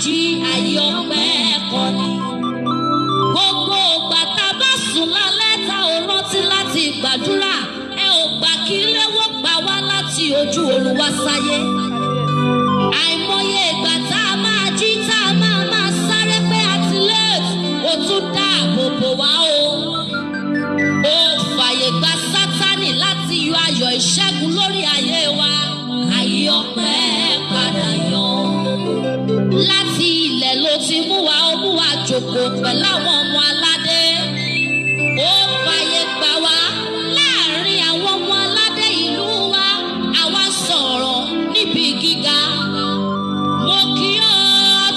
jí ayé ọpẹ́ kọ́ni. Gbogbo ìgbà tá a bá sùn lálẹ́ tá ò rántí láti gbàdúrà ẹ ò gbà kí léwó gbà wá láti ojú oorun wá sáyé. Àìmọye ìgbà tá a máa jí tá a máa sáré pé àti late ó tún dáàbò bò wá o. Ó fàyè gba Sátánì láti yọ ayọ̀ ìṣẹ́gun lórí ayé wa. Ayé ọpẹ́ padà yọ. Láti ilẹ̀ ló ti mú wa ó mú wa jókòó pẹ̀lú àwọn ọmọ aládé. Ó fàyè gbà wá láàrin àwọn ọmọ aládé ìlú wa. Àwa sọ̀rọ̀ níbi gíga. Mo kí ọ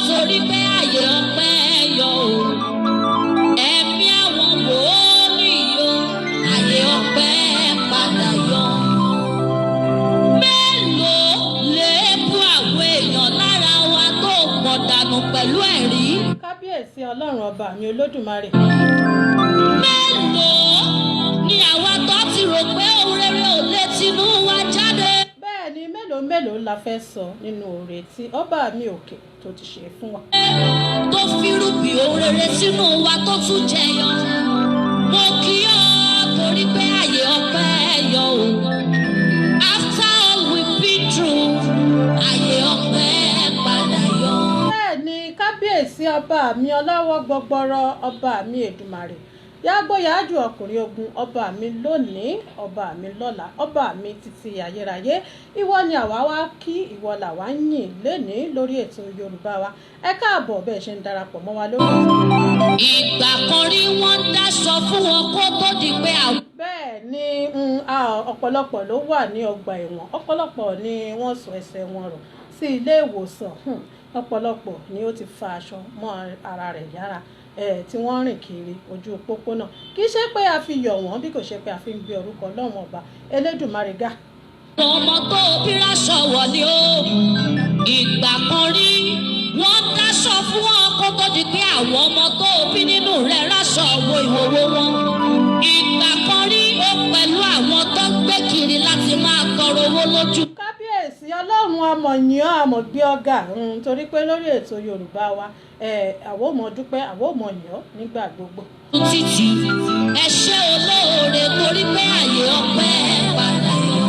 torí pé ayé ọpẹ́ yọ o. Ẹ̀mí àwọn wòlíì yọ. Ayé ọpẹ́ padà yọ. Mélòó lè bú àwọn èèyàn lára wa tó pọ̀ dànù pẹ̀lú ẹ̀rí? Kábíyèsí Ọlọ́run ọba mi Olódùmarè. Mélòó ni àwa tó ti rò pé ohun rere ò lè tinú wa jáde? Bẹ́ẹ̀ ni mélòó la fẹ́ sọ nínú oore tí ọba mi òkè tó ti ṣe fún wa. Tó fírùbì ohun rere sínú wa tó tún jẹyọ. Mo kí ọ torí pé ayé ọpẹ́ yọ o. After all we've been through, ayé ọpẹ́ padà yọ. Bẹ́ẹ̀ ni kábíyèsí ọba mi ọlọ́wọ́ gbọgbọrọ ọba mi Èdùmàrè. Yágbóyájú ọkùnrin ogun ọba mi lónìí ọba mi lọ́la ọba mi títí ayérayé. Ìwọ ni àwa wá kí ìwọ làwa ń yìn lénìí lórí ètò Yorùbá wa. Ẹ káàbọ̀ bẹ́ẹ̀ ṣe ń darapọ̀ mọ́ wa lórí ètò Yorùbá. Ìgbà kan rí wọ́n ń dáṣọ fún wọn kó tó di pé àwọn. Bẹ́ẹ̀ ni ọ̀pọ̀lọpọ̀ ló wà ní ọgbà ẹ̀wọ̀n, ọ̀pọ̀lọpọ̀ ni wọ́n sọ ẹsẹ̀ wọn rọ̀ sí ilé ìwòsàn, ọ̀pọ̀lọpọ̀ ni ó ti fa aṣọ mọ́ ara rẹ̀ yára tí wọ́n rìn kiri ojú pópónà. Kì í ṣe pé a fi yọ̀ wọ́n bí kò ṣe pé a fi ń gbé orúkọ Ọlọ́run ọba Elédùmarè ga. Ọmọ tó bí ráṣọ wọ̀ ni ó ìgbà kan rí wọ́n dáṣọ fún wọn kó tó di pé àwọn ọmọ tó bí nínú rẹ̀ ráṣọ wo ìhòòhò wọn. Ìgbà kan rí ó pẹ̀lú àwọn tó ń gbé kiri láti máa tọrọ owó lójú. Kábíyèsí Ọlọ́run amọ̀yàn amọ̀gbé ọ̀gá torí pé lórí ètò Yorùbá wa àwọn ò mọ̀ dúpẹ́ àwọn ò mọ̀ yàn nígbà gbogbo. Títí ẹ ṣé olóore torí pé ayé ọpẹ́ padà yọ.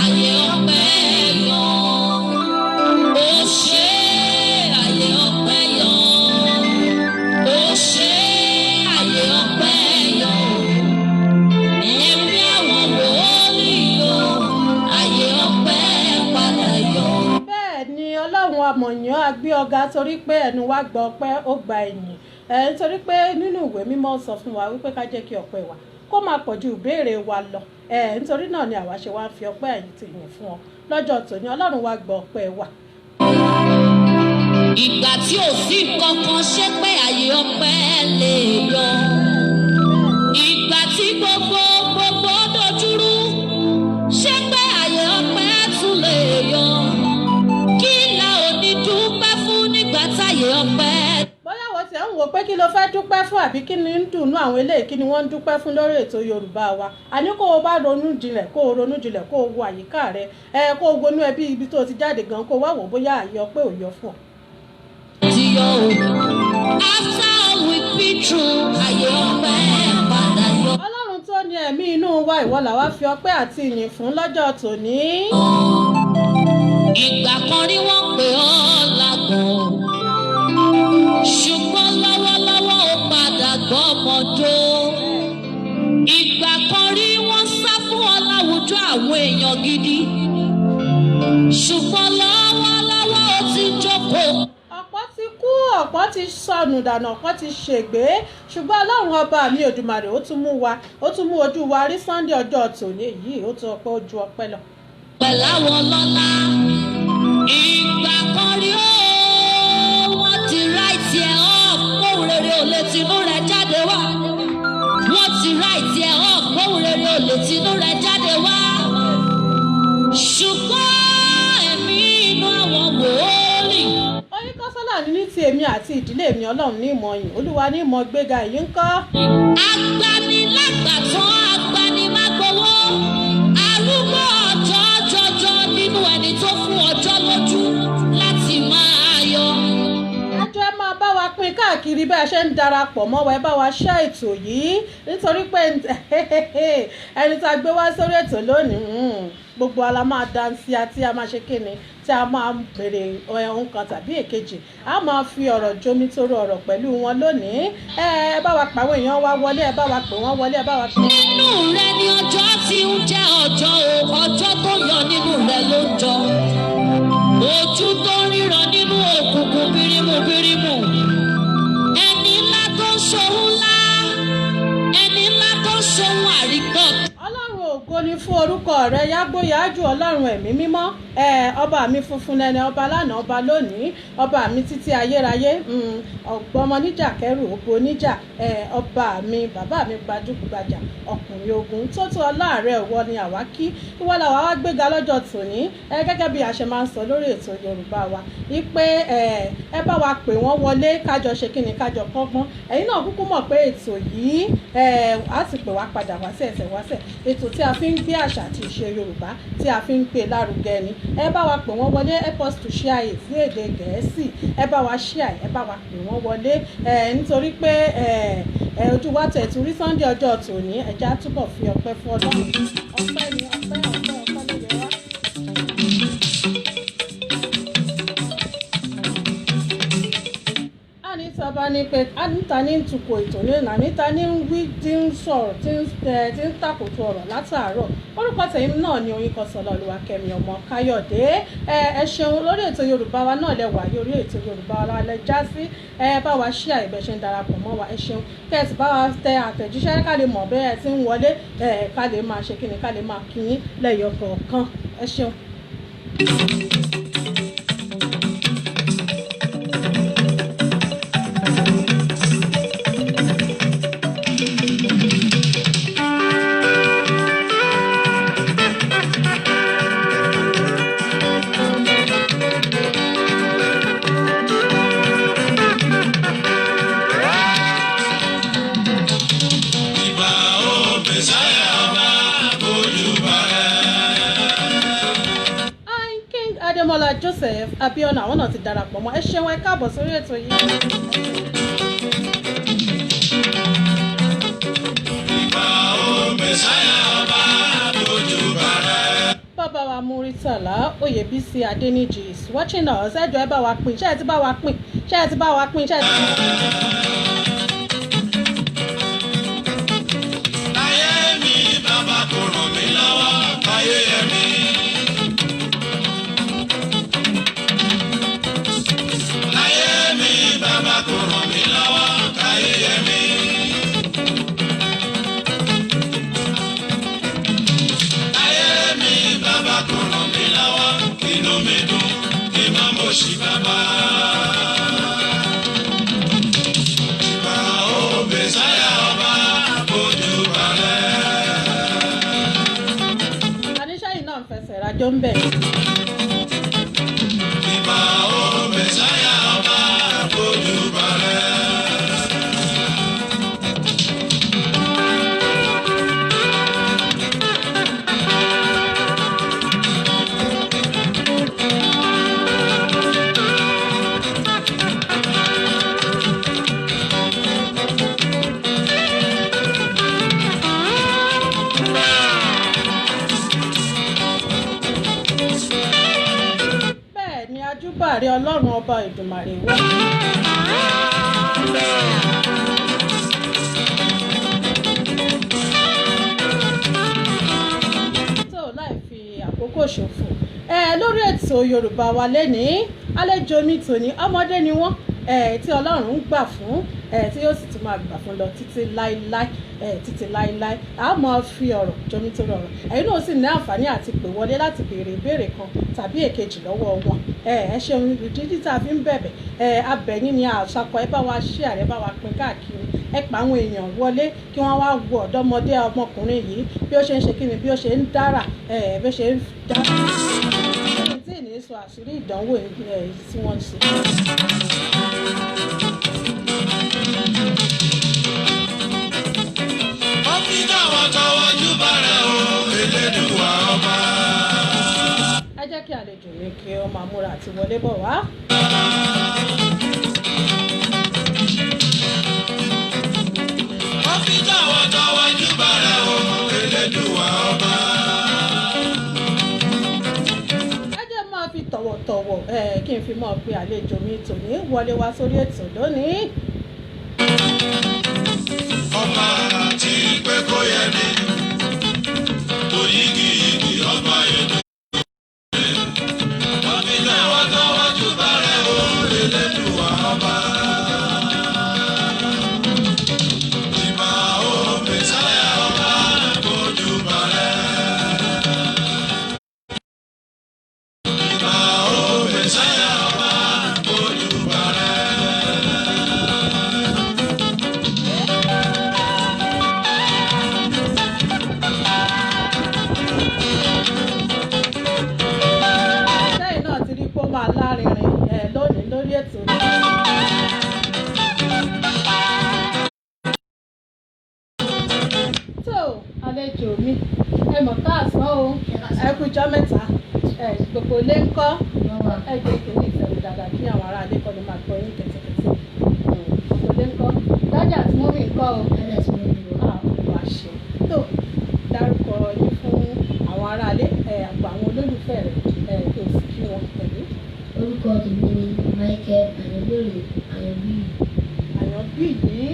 Ayé ọpẹ́ yọ. Ó ṣé ayé ọpẹ́ yọ. Ó ṣé ayé ọpẹ́ yọ. Ẹ̀mí àwọn wòlíì yọ. Ayé ọpẹ́ padà yọ. Bẹ́ẹ̀ ni Ọlọ́run amọ̀yàn agbé ọ̀gá torí pé ẹnu wa gba ọpẹ́ ó gba ẹ̀yìn. Nítorí pé nínú ìwé mímọ́ sọ fún wa wípé ká jẹ́ kí ọpẹ́ wa kó máa pọ̀ ju ìbéèrè wa lọ. Nítorí náà ni àwa ṣe wá ń fi ọpẹ́ ẹ̀yìn ti yìn fún ọ lọ́jọ́ tòní. Ọlọ́run wa gba ọpẹ́ wa. Ìgbà tí ò sí kankan ṣe pé ayé ọpẹ́ lè yọ. Ìgbà tí gbogbo dojúrú ṣe pé ayé ọpẹ́ tún lè yọ. Kí la ò ní dúpẹ́ fún nígbà táyé ọpẹ́. Bóyá wọ́n ti ń wò pé kí ló fẹ́ dúpẹ́ fún àbí kí ni ń dùnú àwọn eléyìí kí ni wọ́n ń dúpẹ́ fún lórí ètò Yorùbá wa. Àní kó o bá ronú jinlẹ̀ kó o wo àyíká rẹ kó o wonú ẹbí ibi tó ti jáde gan kó o wá wò bóyá ayé ọpẹ́ ò yọ fún ọ. After all we've been through, ayé ọpẹ́ padà yọ. Ọlọ́run tó ní ẹ̀mí inú wa ìwọ làwa fi ọpẹ́ àti ìyìn fún lọ́jọ́ tòní. Ìgbà kan rí wọ́n pè ọ́ lágọ̀ọ́, ṣùgbọ́n lọ́wọ́lọ́wọ́ ó padà gbọ́mọdó. Ìgbà kan rí wọ́n sá fún ọ láwùjọ àwọn èèyàn gidi, ṣùgbọ́n lọ́wọ́lọ́wọ́ ó ti jókòó. Ọ̀pọ̀ ti kú, ọ̀pọ̀ ti sọnù dànù, ọ̀pọ̀ ti ṣègbé, ṣùgbọ́n Ọlọ́run ọba mi Òdùmarè ó tún mú ojú wa rí Sunday ọjọ́ tòní yìí ó tún ọpẹ́ ojú ọpẹ́ lọ. Pẹ̀lú àwọn lọ́lá ìgbà kan rí ó wọ́n ti ráìtì ẹ̀ ọ́ kóhùn rere ò lè tinú rẹ̀ jáde wá. Wọ́n ti ráìtì ẹ̀ ọ́ kóhùn rere ò lè tinú rẹ̀ jáde wá. Ṣùgbọ́n ẹ̀mí inú àwọn wòlíì. Oyinkanṣọ́lá ní ti èmi àti ìdílé mi Ọlọ́run ní ìmọ̀ yìn Olúwa ní ìmọ̀ gbéga èyí ń kọ́. Agbanilágbàtàn agbanimágbowó arúgbó ọjọ́ jọjọ nínú ẹni tó fún ọjọ́ lójú. káàkiri bẹ́ẹ̀ ṣe ń darapọ̀ mọ́ wa ẹ bá wa ṣe ètò yìí nítorí pé ẹni tá a gbé wá sórí ètò lónìí gbogbo ala máa dansi àti a máa ṣe kíni tí a máa bèrè ohun kan tàbí èkejì a máa fi ọ̀rọ̀ jomitoro ọ̀rọ̀ pẹ̀lú wọn lónìí ẹ bá wa pàwọn èèyàn wa wọlé ẹ bá wa pè wọ́n wọlé ẹ bá wa pè wọ́n. nínú rẹ ni ọjọ́ tí ń jẹ́ ọjọ́ o ọjọ́ tó yọ nínú rẹ ló ń jọ ojú tó ríran nínú òkùnkùn bírímù bírímù ẹni ńlá tó ń ṣohun ńlá ẹni ńlá tó ń ṣohun àríkọ́. Ọlọ́run ògo ni fún orúkọ rẹ yágbóyájú Ọlọ́run ẹ̀mí mímọ́ ọba mi funfun nẹnẹ ọba lánàá ọba lónìí ọba mi títí ayérayé ọgbọmọ níjà kẹrù ògbó níjà ọba mi bàbá mi gbajúgbajà ọkùnrin ogun tó tó ọláàrẹ ìwọ ni àwa kí ìwọ làwa wá gbéga lọ́jọ́ tòní gẹ́gẹ́ bí a ṣe máa ń sọ lórí ètò Yorùbá wa wípé ẹ bá wa pè wọ́n wọlé kájọ ṣe kíni kájọ kọ́gbọ́n ẹ̀yin náà kúkú mọ̀ pé ètò yìí á sì pè wá padà wá sí ẹsẹ̀ wáṣẹ̀ ètò tí a fi ń gbé àṣà àti ìṣe Yorùbá tí a fi ń gbé lárugẹ ni ẹ bá wa pè wọ́n wọlé help us to share it sí èdè Gẹ̀ẹ́sì ẹ bá wa share ẹ bá wa pè wọ́n wọlé nítorí pé ojú wa tẹ̀ tún rí Sunday ọjọ́ tòní ẹ̀já túbọ̀ fi ọpẹ́ fún Ọlọ́run ọpẹ́ ni ọpẹ́ ló yẹ wá. Anita bá ní pé Anita ní ń tukọ̀ ètò ní Anita ní ń wí tí ń sọ̀rọ̀ tí ń tàkòtò ọ̀rọ̀ látàárọ̀ orúkọ tẹ̀yìn náà ni Oyinkanṣọ́lá Olúwakẹ́mi ọmọ Káyọ̀dé ẹ ṣeun lórí ètò Yorùbá wa náà lẹ wà lórí ètò Yorùbá wa lẹ já sí bá wa ṣí àìbẹ̀ ṣe ń darapọ̀ mọ́ wa ẹ ṣeun kẹ́ẹ̀sì bá wa tẹ àtẹ̀jíṣẹ́ ká lè mọ̀ bẹ́ẹ̀ tí ń wọlé ká lè máa ṣe kíni ká lè máa kí yín lẹ́yọ kọ̀ọ̀kan ẹ ṣeun. Joseph Abiona àwọn náà ti darapọ̀ mọ́ ẹ ṣeun ẹ káàbọ̀ sórí ètò yìí. ìbà ó mẹ́sáyà ọba lójú bàrẹ̀. Bàbá wa Muritala Oyèbísí Adéníjì is watching us ẹjọ́ ẹ bá wa pín ṣé ẹ ti bá wa pín ṣé ẹ ti bá wa pín ṣé ẹ ti bá wa pín. láyé mi bàbá kò ràn mí lọ́wọ́ láyé ẹ̀mí. Bàbá kò ràn mí lọ́wọ́ káyé yẹ mí. Láyé mi bàbá kò ràn mí lọ́wọ́ inú mi dùn kí má mo ṣì bàbá. Ìbà ó Mèsáyà ọba ojú balẹ̀. Àníṣe yìí náà ń fẹsẹ̀ rajọ́ ń bẹ̀. Ìbà ó Mèsáyà ọba ojú balẹ̀. Bẹ́ẹ̀ ni ajúbàárẹ̀ Ọlọ́run ọba Èdùmàrè wá. tó láì fi àkókò ṣòfò lórí ètò Yorùbá wa lénìí àlejò mi tòní ọmọdé ni wọ́n tí Ọlọ́run ń gbà fún tí yóò sì tún máa gbà fún lọ títí láíláí a máa fi ọ̀rọ̀ jomitoro ọ̀rọ̀ ẹ̀yin náà sì ní àǹfààní àti pè wọlé láti béèrè ìbéèrè kan tàbí èkejì lọ́wọ́ wọn ẹ ṣeun ìdí tá a fi ń bẹ̀bẹ̀ abẹ̀yìn ni àṣàkọ ẹ bá wa ṣí àrẹ bá wa pín káàkiri ẹ pa àwọn èèyàn wọlé kí wọ́n wá wo ọ̀dọ́mọdé ọmọkùnrin yìí bí ó ṣe ń ṣe kíni bí ó ṣe ń dára bí ó ṣe ń dára tí ìní sọ àṣírí ìdánwò tí wọ́n ń ṣe. Ó fi tọwọ́tọwọ́ júbà rẹ̀ o Elédùwà ọba. ẹ jẹ́ kí àlejò mi kí ó máa múra àti wọlé bọ̀ wá. tọ̀wọ̀tọ̀wọ̀ kí n fi mọ̀ pé àlejò mi tòní wọlé wá sórí ètò lónìí. ọba àti pé kó yẹ ni oyigi igi ọba èdè ọbí lẹ́wọ́ tọ́wọ́jú bàrẹ̀ o Elédùà ọba. ìbà o Mèsáyà ọba kojú bàrẹ̀. ìbà o Mèsáyà ọba kojú bàrẹ̀. máa lárinrin lónìí lórí ètò rẹ̀. tó àlejò mi ẹ mọ̀ káàsán o ẹ kújọ́ mẹ́ta gbogbo ilé ń kọ́ ẹ jẹ́ kìíní ìfẹ̀rù dáadáa kí àwọn ará ilé kọ́ ni máa gbọ́ yín kẹ̀tẹ̀kẹ̀tẹ̀ gbogbo ilé ń kọ́ dájà tí mọ́mí ń kọ́ o wà ṣe tó dárúkọ yín fún àwọn ará ilé àgbà àwọn olólùfẹ́ rẹ̀ tó sì kí wọn pẹ̀lú. Orúkọ tèmi ni Michael Ayọ̀bẹ̀rẹ̀ Àyànbí yìí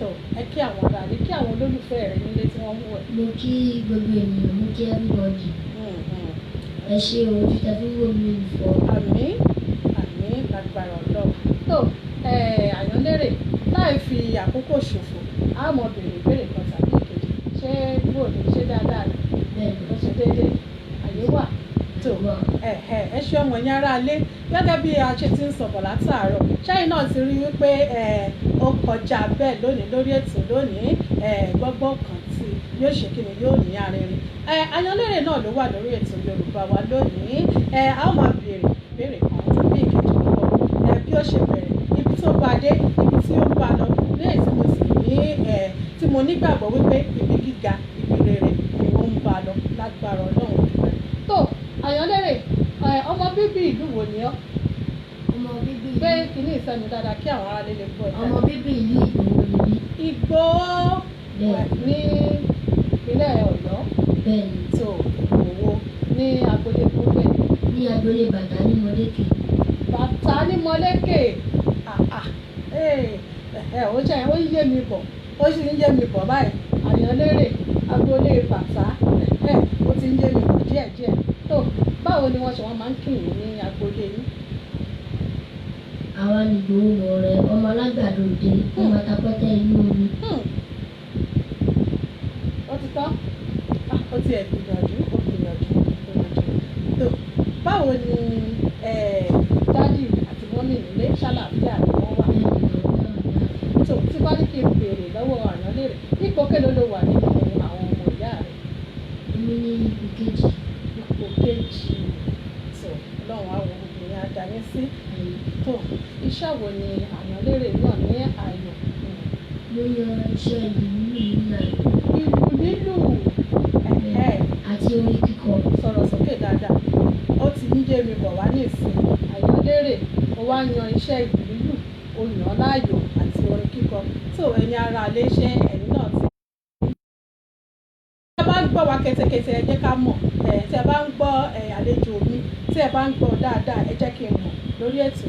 tó ẹ kí àwọn ará ilé kí àwọn olólùfẹ́ rẹ̀ nílé tí wọ́n mú ẹ̀. mo kí gbogbo ènìyàn, mo kí everybody. ẹ ṣe ojú tàbí wo mi fọ. àmín lágbára Ọlọ́run. tó Àyànlérè láì fi àkókò ṣòfò á mọ béèrè kan tàbí ìkejì ṣé bóòlù ṣé dáadáa ni bẹ́ẹ̀ni ó ṣe déédéé àyè wà tó ẹ ṣe ọmọ yẹn ará ilé gẹ́gẹ́ bí a ṣe ti ń sọ̀bọ̀ látàárọ̀ ṣẹ́yìn náà ti rí wípé ó kọjá bẹ́ẹ̀ lónìí lórí ètò lónìí gbọ́gbọ́n kan tí yóò ṣe kí ni yóò ní arìnrìn Àyànlérè náà ló wà lórí ètò Yorùbá wa lónìí a ó máa béèrè kan tàbí ìkejì lọ́wọ́ bí ó ṣe bẹ̀rẹ̀ ibi tó bá dé ibi tí ó ń bá lọ ní èyí tí mo sì ní tí mo nígbàgbọ́ wípé ibi gíga ibi rere ni ó ń bá lọ lágbára Ọlọ́run tó Àyànlérè ọmọ bíbí ìlú wo ni ọ́? ọmọ bíbí gbé kínní ìsẹ́nu dáadáa kí àwọn aráalé lè gbọ́ ẹ̀. ọmọ bíbí ìlú Ìgbò Ìgbòho ni mí. ní ìpínlẹ̀ Ọ̀yọ́ bẹ́ẹ̀ni tó Ìgbòho ní agboolé gbogbo ní agboolé bàtà ní Mọlékè. Bàtà ní Mọlékè ó yé mi bọ̀ ó sì ń yé mi bọ̀ báyìí Àyànlérè agboolé bàtà ó ti ń yé mi bọ̀ díẹ̀díẹ̀ tó báwo ni wọ́n ṣe wọ́n máa ń kí yín ní agboolé yín? àwa ni Ìgbòho mọ̀ rẹ ọmọ alágbàdo òde ọmọ atapẹ́tẹ́ inú omi. ó ti tán ó ti ẹ̀ gbìyànjú tó báwo ni dádì àti mọ́mì nílé ṣàlàáfíà ni wọ́n wà? tó tí bá ní kí n béèrè lọ́wọ́ Àyànlérè ipò kélòó ló wà nínú àwọn ọmọ ìyá rẹ̀? èmi ní ipò kejì. ipò kejì tó Ọlọ́run àwọn obìnrin adáyé sí tó iṣẹ́ wo ni Àyànlérè náà ní ààyò? mo yan iṣẹ́ ìlú nílò ìlú lílù àti orin kíkọ. sọ̀rọ̀ sókè dáadáa ó ti ń yé mi bọ̀ wá ní ìsìn Àyànlérè ó wá yan iṣẹ́ ìlú lílù ó yàn láàyò àti orin kíkọ tó ẹ̀yin ará ilé iṣẹ́ ẹ̀yin náà ti. tí ẹ bá ń gbọ́ wa kẹ́tẹ́kẹ́tẹ́ ẹ jẹ́ ká mọ̀ tí ẹ bá ń gbọ́ àlejò mi tí ẹ bá ń gbọ́ dáadáa ẹ jẹ́ kí n mọ̀ lórí ètò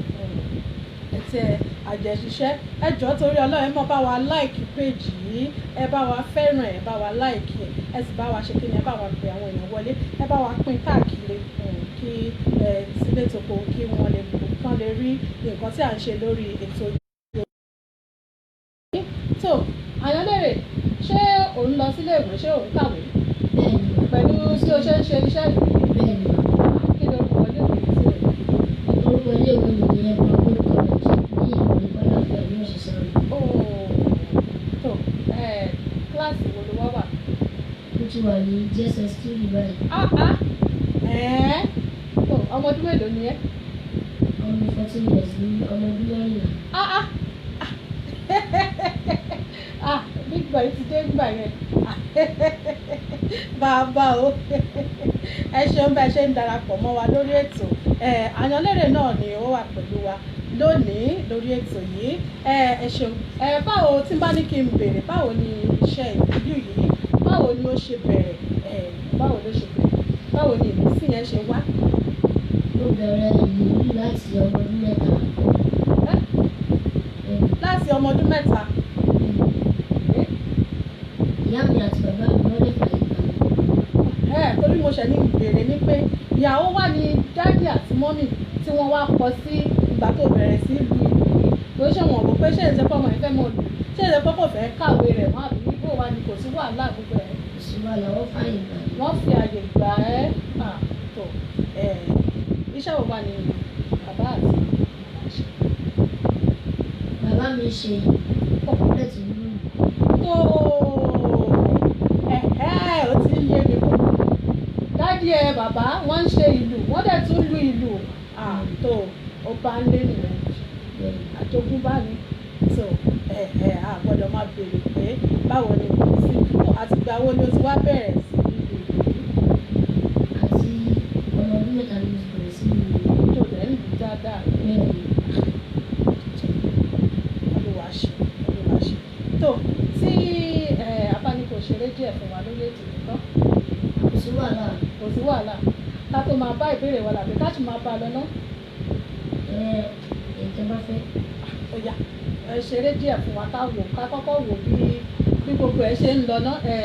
àjẹṣiṣẹ́ ẹ jọ̀ọ́ torí Ọlọ́run ẹ mọ̀ bá wa láìkì péjì yìí ẹ bá wa fẹ́ràn ẹ bá wa láìkì ẹ sì bá wa ṣe kí ni ẹ bá wa pè àwọn èèyàn wọlé ẹ bá wa pín káàkiri kí sílé toko kí wọ́n lè kán lè rí nǹkan tí à ń ṣe lórí ètò Yorùbá. tó Àyànlérè ṣé òun lọ sílé ìwé ṣé òun kàwé? bẹ́ẹ̀ni pẹ̀lú bí o ṣe ń ṣe iṣẹ́ ìlú bẹ́ẹ̀ni kí ló kọ ilé ìwé tí o lọ? orúkọ ilé ìwé mi ni ẹgbẹ́ ọgbọ́n kọ́lẹ́jì ní ìlú Bọ́láfẹ́ ní òṣìṣẹ́ rẹ̀. tó kíláàsì wo ló wá wà? mo ti wà ní JSS 2 báyìí. tó ọmọ ọdún mélòó ni ẹ́? ọmọ 14 years ní ọmọ ọdún mẹ́rìnlá. big boy ti dé gbà yẹn bàbá o ẹ ṣeun bá ẹ ṣe ń darapọ̀ mọ́ wa lórí ètò Àyànlérè náà ni ó wà pẹ̀lú wa lónìí lórí ètò yìí ẹ ṣeun báwo tí n bá ní kí n béèrè báwo ni iṣẹ́ ìlú yìí báwo ni ó ṣe bẹ̀rẹ̀ báwo ni ìmísí yẹn ṣe wá? bẹ̀rẹ̀ ìlú láti ọmọ ọdún mẹ́ta. láti ọmọ ọdún mẹ́ta. Ìyá mi àti bàbá mi wọ́n lè fàyè gbà mí. Torí mo ṣẹ̀ ní ìbéèrè ni pé ìyàwó wà ní dádì àti mọ́mì tí wọ́n wá kọ sí ìgbà tó bẹ̀rẹ̀ sí lu ìlú yìí ló ṣe wọ̀n wò pé ṣé ìṣẹ́pọ̀ ọmọ ìfẹ́ mọ̀ lù ṣé ìṣẹ́pọ̀ kò fẹ́ kàwé rẹ̀ wọ́n àbí bó wà ní kò sí wàhálà gbogbo ẹ̀. Kò sí wàhálà, wọ́n fàyè gbà mí. wọ́n fi àyè gbà ẹ́ tó iṣẹ́ wo wà ní bàbá àti Bàbá mi ṣe ọ̀pọ̀lọpọ̀ tí ń lù. tó ó ti ń yé mi kó dádì ẹ bàbá wọ́n ń ṣe ìlú wọ́n dẹ̀ tún lu ìlú tó ó bá ń lé nìyẹn àjogúnbá ni tó a gbọ́dọ̀ máa béèrè pé báwo ni kò sí àtìgbà wo ni o ti wá bẹ̀rẹ̀ sí ìlú Àti ọmọ ọdún mẹ́ta ni mo bẹ̀rẹ̀ sí ìlú. tó dẹ̀ ń lù dáadáa olùwàṣẹ tó tí abánikò ṣeré díẹ̀ fún wa lórí ètò ìtọ́ Kò sí wàhálà. kò sí wàhálà ká tó máa bá ìbéèrè wa làbí ká tún máa bá a lọ ná Ètò bá fẹ́. ó yá ṣeré díẹ̀ fún wa ká wò ká kọ́kọ́ wò bí gbogbo ẹ̀ ṣe ń lọ ná ẹ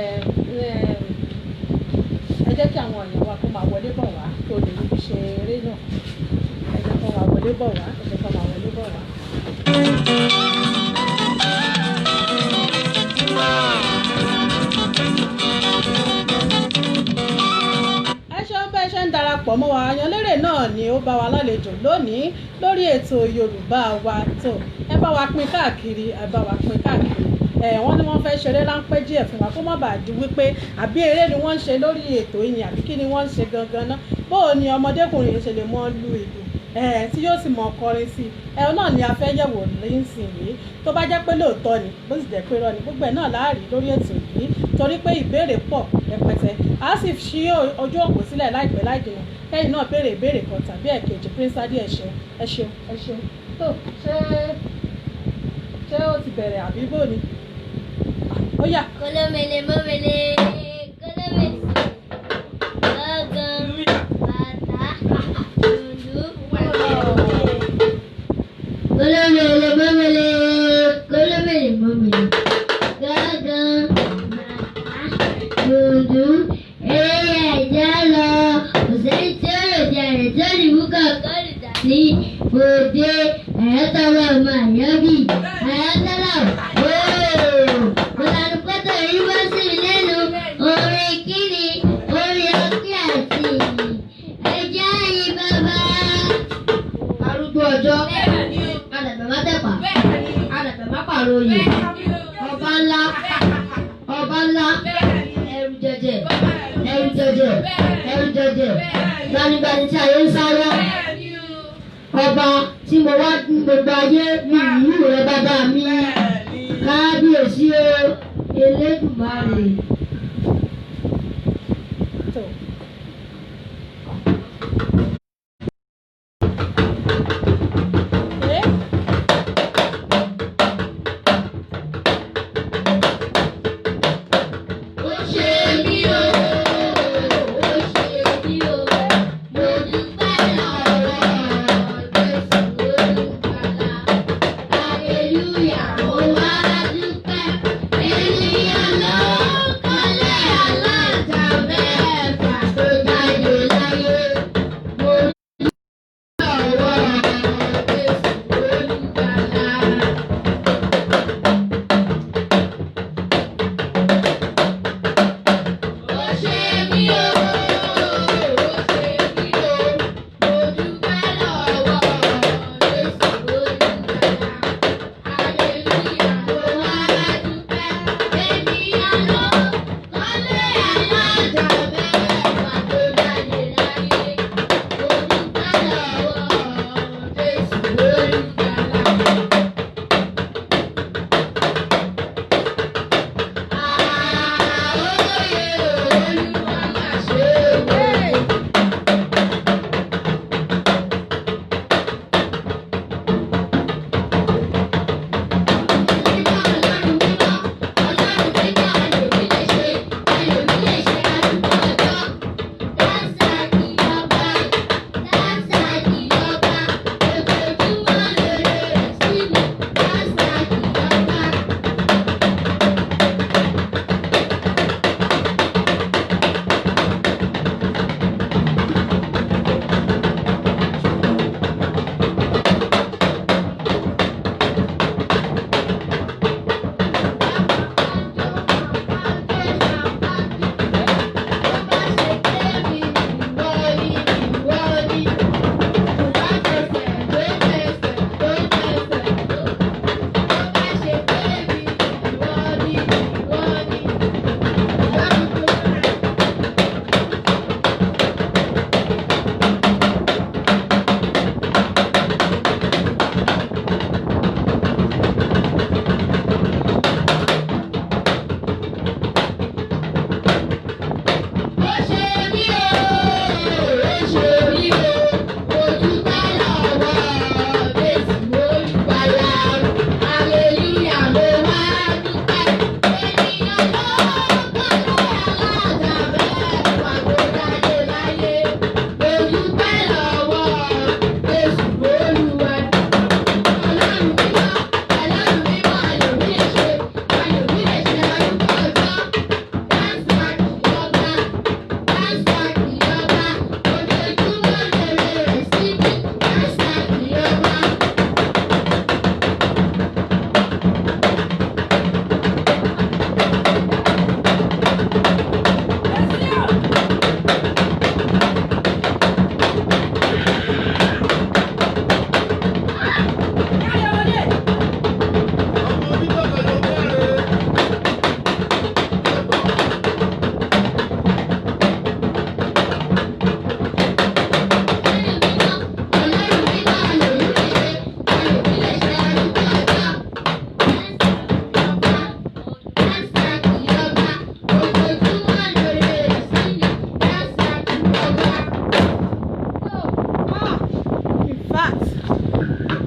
jẹ́ kí àwọn èèyàn wa kó máa wọlé bọ̀ wá tó lè níbi ṣe eré náà ẹ jẹ́ kó máa wọlé bọ̀ wá ẹ jẹ́ kó máa wọlé bọ̀ wá. ẹ ṣe ń darapọ̀ mọ́ wa Ayanlérè náà ni ó bá wa lálejò lónìí lórí ètò Yorùbá wa tó ẹ bá wa pín káàkiri ẹ bá wa pín káàkiri wọ́n ní wọ́n fẹ́ ṣeré ráńpẹ́ díẹ̀ fún wa kó má bàa di wípé àbí eré ni wọ́n ń ṣe lórí ètò yìí àbí kí ni wọ́n ń ṣe gangan náà bóò ni ọmọdékùnrin yìí ṣe lè mọ lu ìlú tí yóò sì mọ kọrin sí náà ni a fẹ́ yẹ̀wò nísìnyí tó bá jẹ́ pé lóòótọ́ ni bó sì jẹ́ pé rọ́ ni gbogbo ẹ̀ náà láàrí lórí ètò yìí torí pé ìbéèrè pọ̀ rẹpẹtẹ a sì ṣí ojú òpó sílẹ̀ láìpẹ́ láìjìnà kẹ́yìn náà béèrè ìbéèrè kan tàbí ẹ̀kejì Prince Adé ẹ ṣeun tó ṣé ó ti bẹ̀rẹ̀ àbí bò ni ó yá. Kólómele mọ́mele kólómele gángan bàtà dùndú. Kólómele mọ́mele kólómele mọ́mele gángan bàtà dùndú. Eré ẹ̀já lọ òṣèré tí ó lè jẹ ẹ̀rẹ̀ tó ní wúkọ̀ kọ́lù tàbí òde ẹ̀yọ́tọ̀wọ̀ ọmọ àyọ́bí ẹ̀yọ́tọ̀lọ̀ ooo. Olùkọ́tọ̀ yìí wá sí lẹ́nu orin kíni orin ọkẹ́ àti ẹ̀jẹ̀ yìí bàbá. Arúgbó ọjọ́ alẹ̀bẹ̀ má tẹ̀pà alẹ̀bẹ̀ má pàrọ̀ oyè ọba ńlá ẹrù jẹjẹ gbanigbani tí ayé ń sáré ọba tí mo wá gbogbo ayé ní ìlú rẹ bàbá mi kábíyèsí o Elédùmarè. Hallelujah, oh, I do that.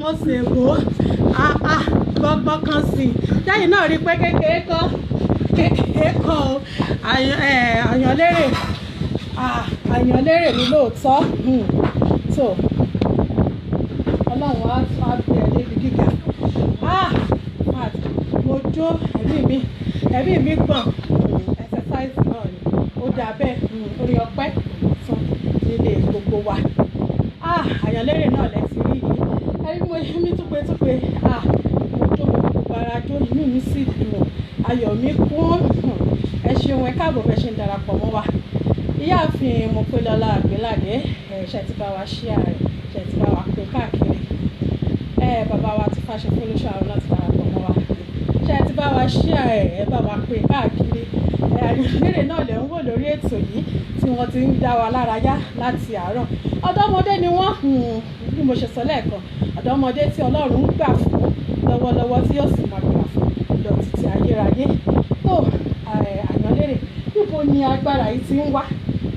ó sì èbó gbọ́gbọ́ kan sí i lẹ́yìn náà rí pé kékeré kọ́ o àyànlérè ní lóòótọ́ so ọlọ́run á bẹ̀ ẹ́ débi gíga mo jó ẹ̀mí mi gbọ̀n exercise náà ni ó dà bẹ́ẹ̀ orí ọpẹ́ fún nílé gbogbo wa àyànlérè náà lẹ́sìn rí yìí ẹ̀rí mo yẹ mí túpe mo jó mo gbogbo ara jó inú mi sì dùn ayọ̀ mi kún ẹ ṣeun ẹ káàbọ̀ bẹ́ẹ̀ ṣe ń darapọ̀ mọ́ wa ìyáàfin Mopélọ́lá Àgbéládé ṣe ti bá wa ṣíà rẹ̀ ṣe ti bá wa pè káàkiri bàbá wa ti fàṣẹ fọlọ́ṣọ́ àrùn láti darapọ̀ mọ́ wa ṣe ti bá wa ṣíà rẹ̀ bá wa pè káàkiri àyànlérè náà lè ń wò lórí ètò yìí tí wọ́n ti ń dá wa lára yá láti àárọ̀ ọ̀dọ́mọdé ni wọ́n bí mo ṣe sọ lẹ́ẹ̀kan ọ̀dọ́mọdé tí Ọlọ́run ń gbà fún lọ́wọ́lọ́wọ́ tí yóò sì máa gbà fún lọ títí ayérayé tó àyànlérè níbo ni agbára yìí ti ń wá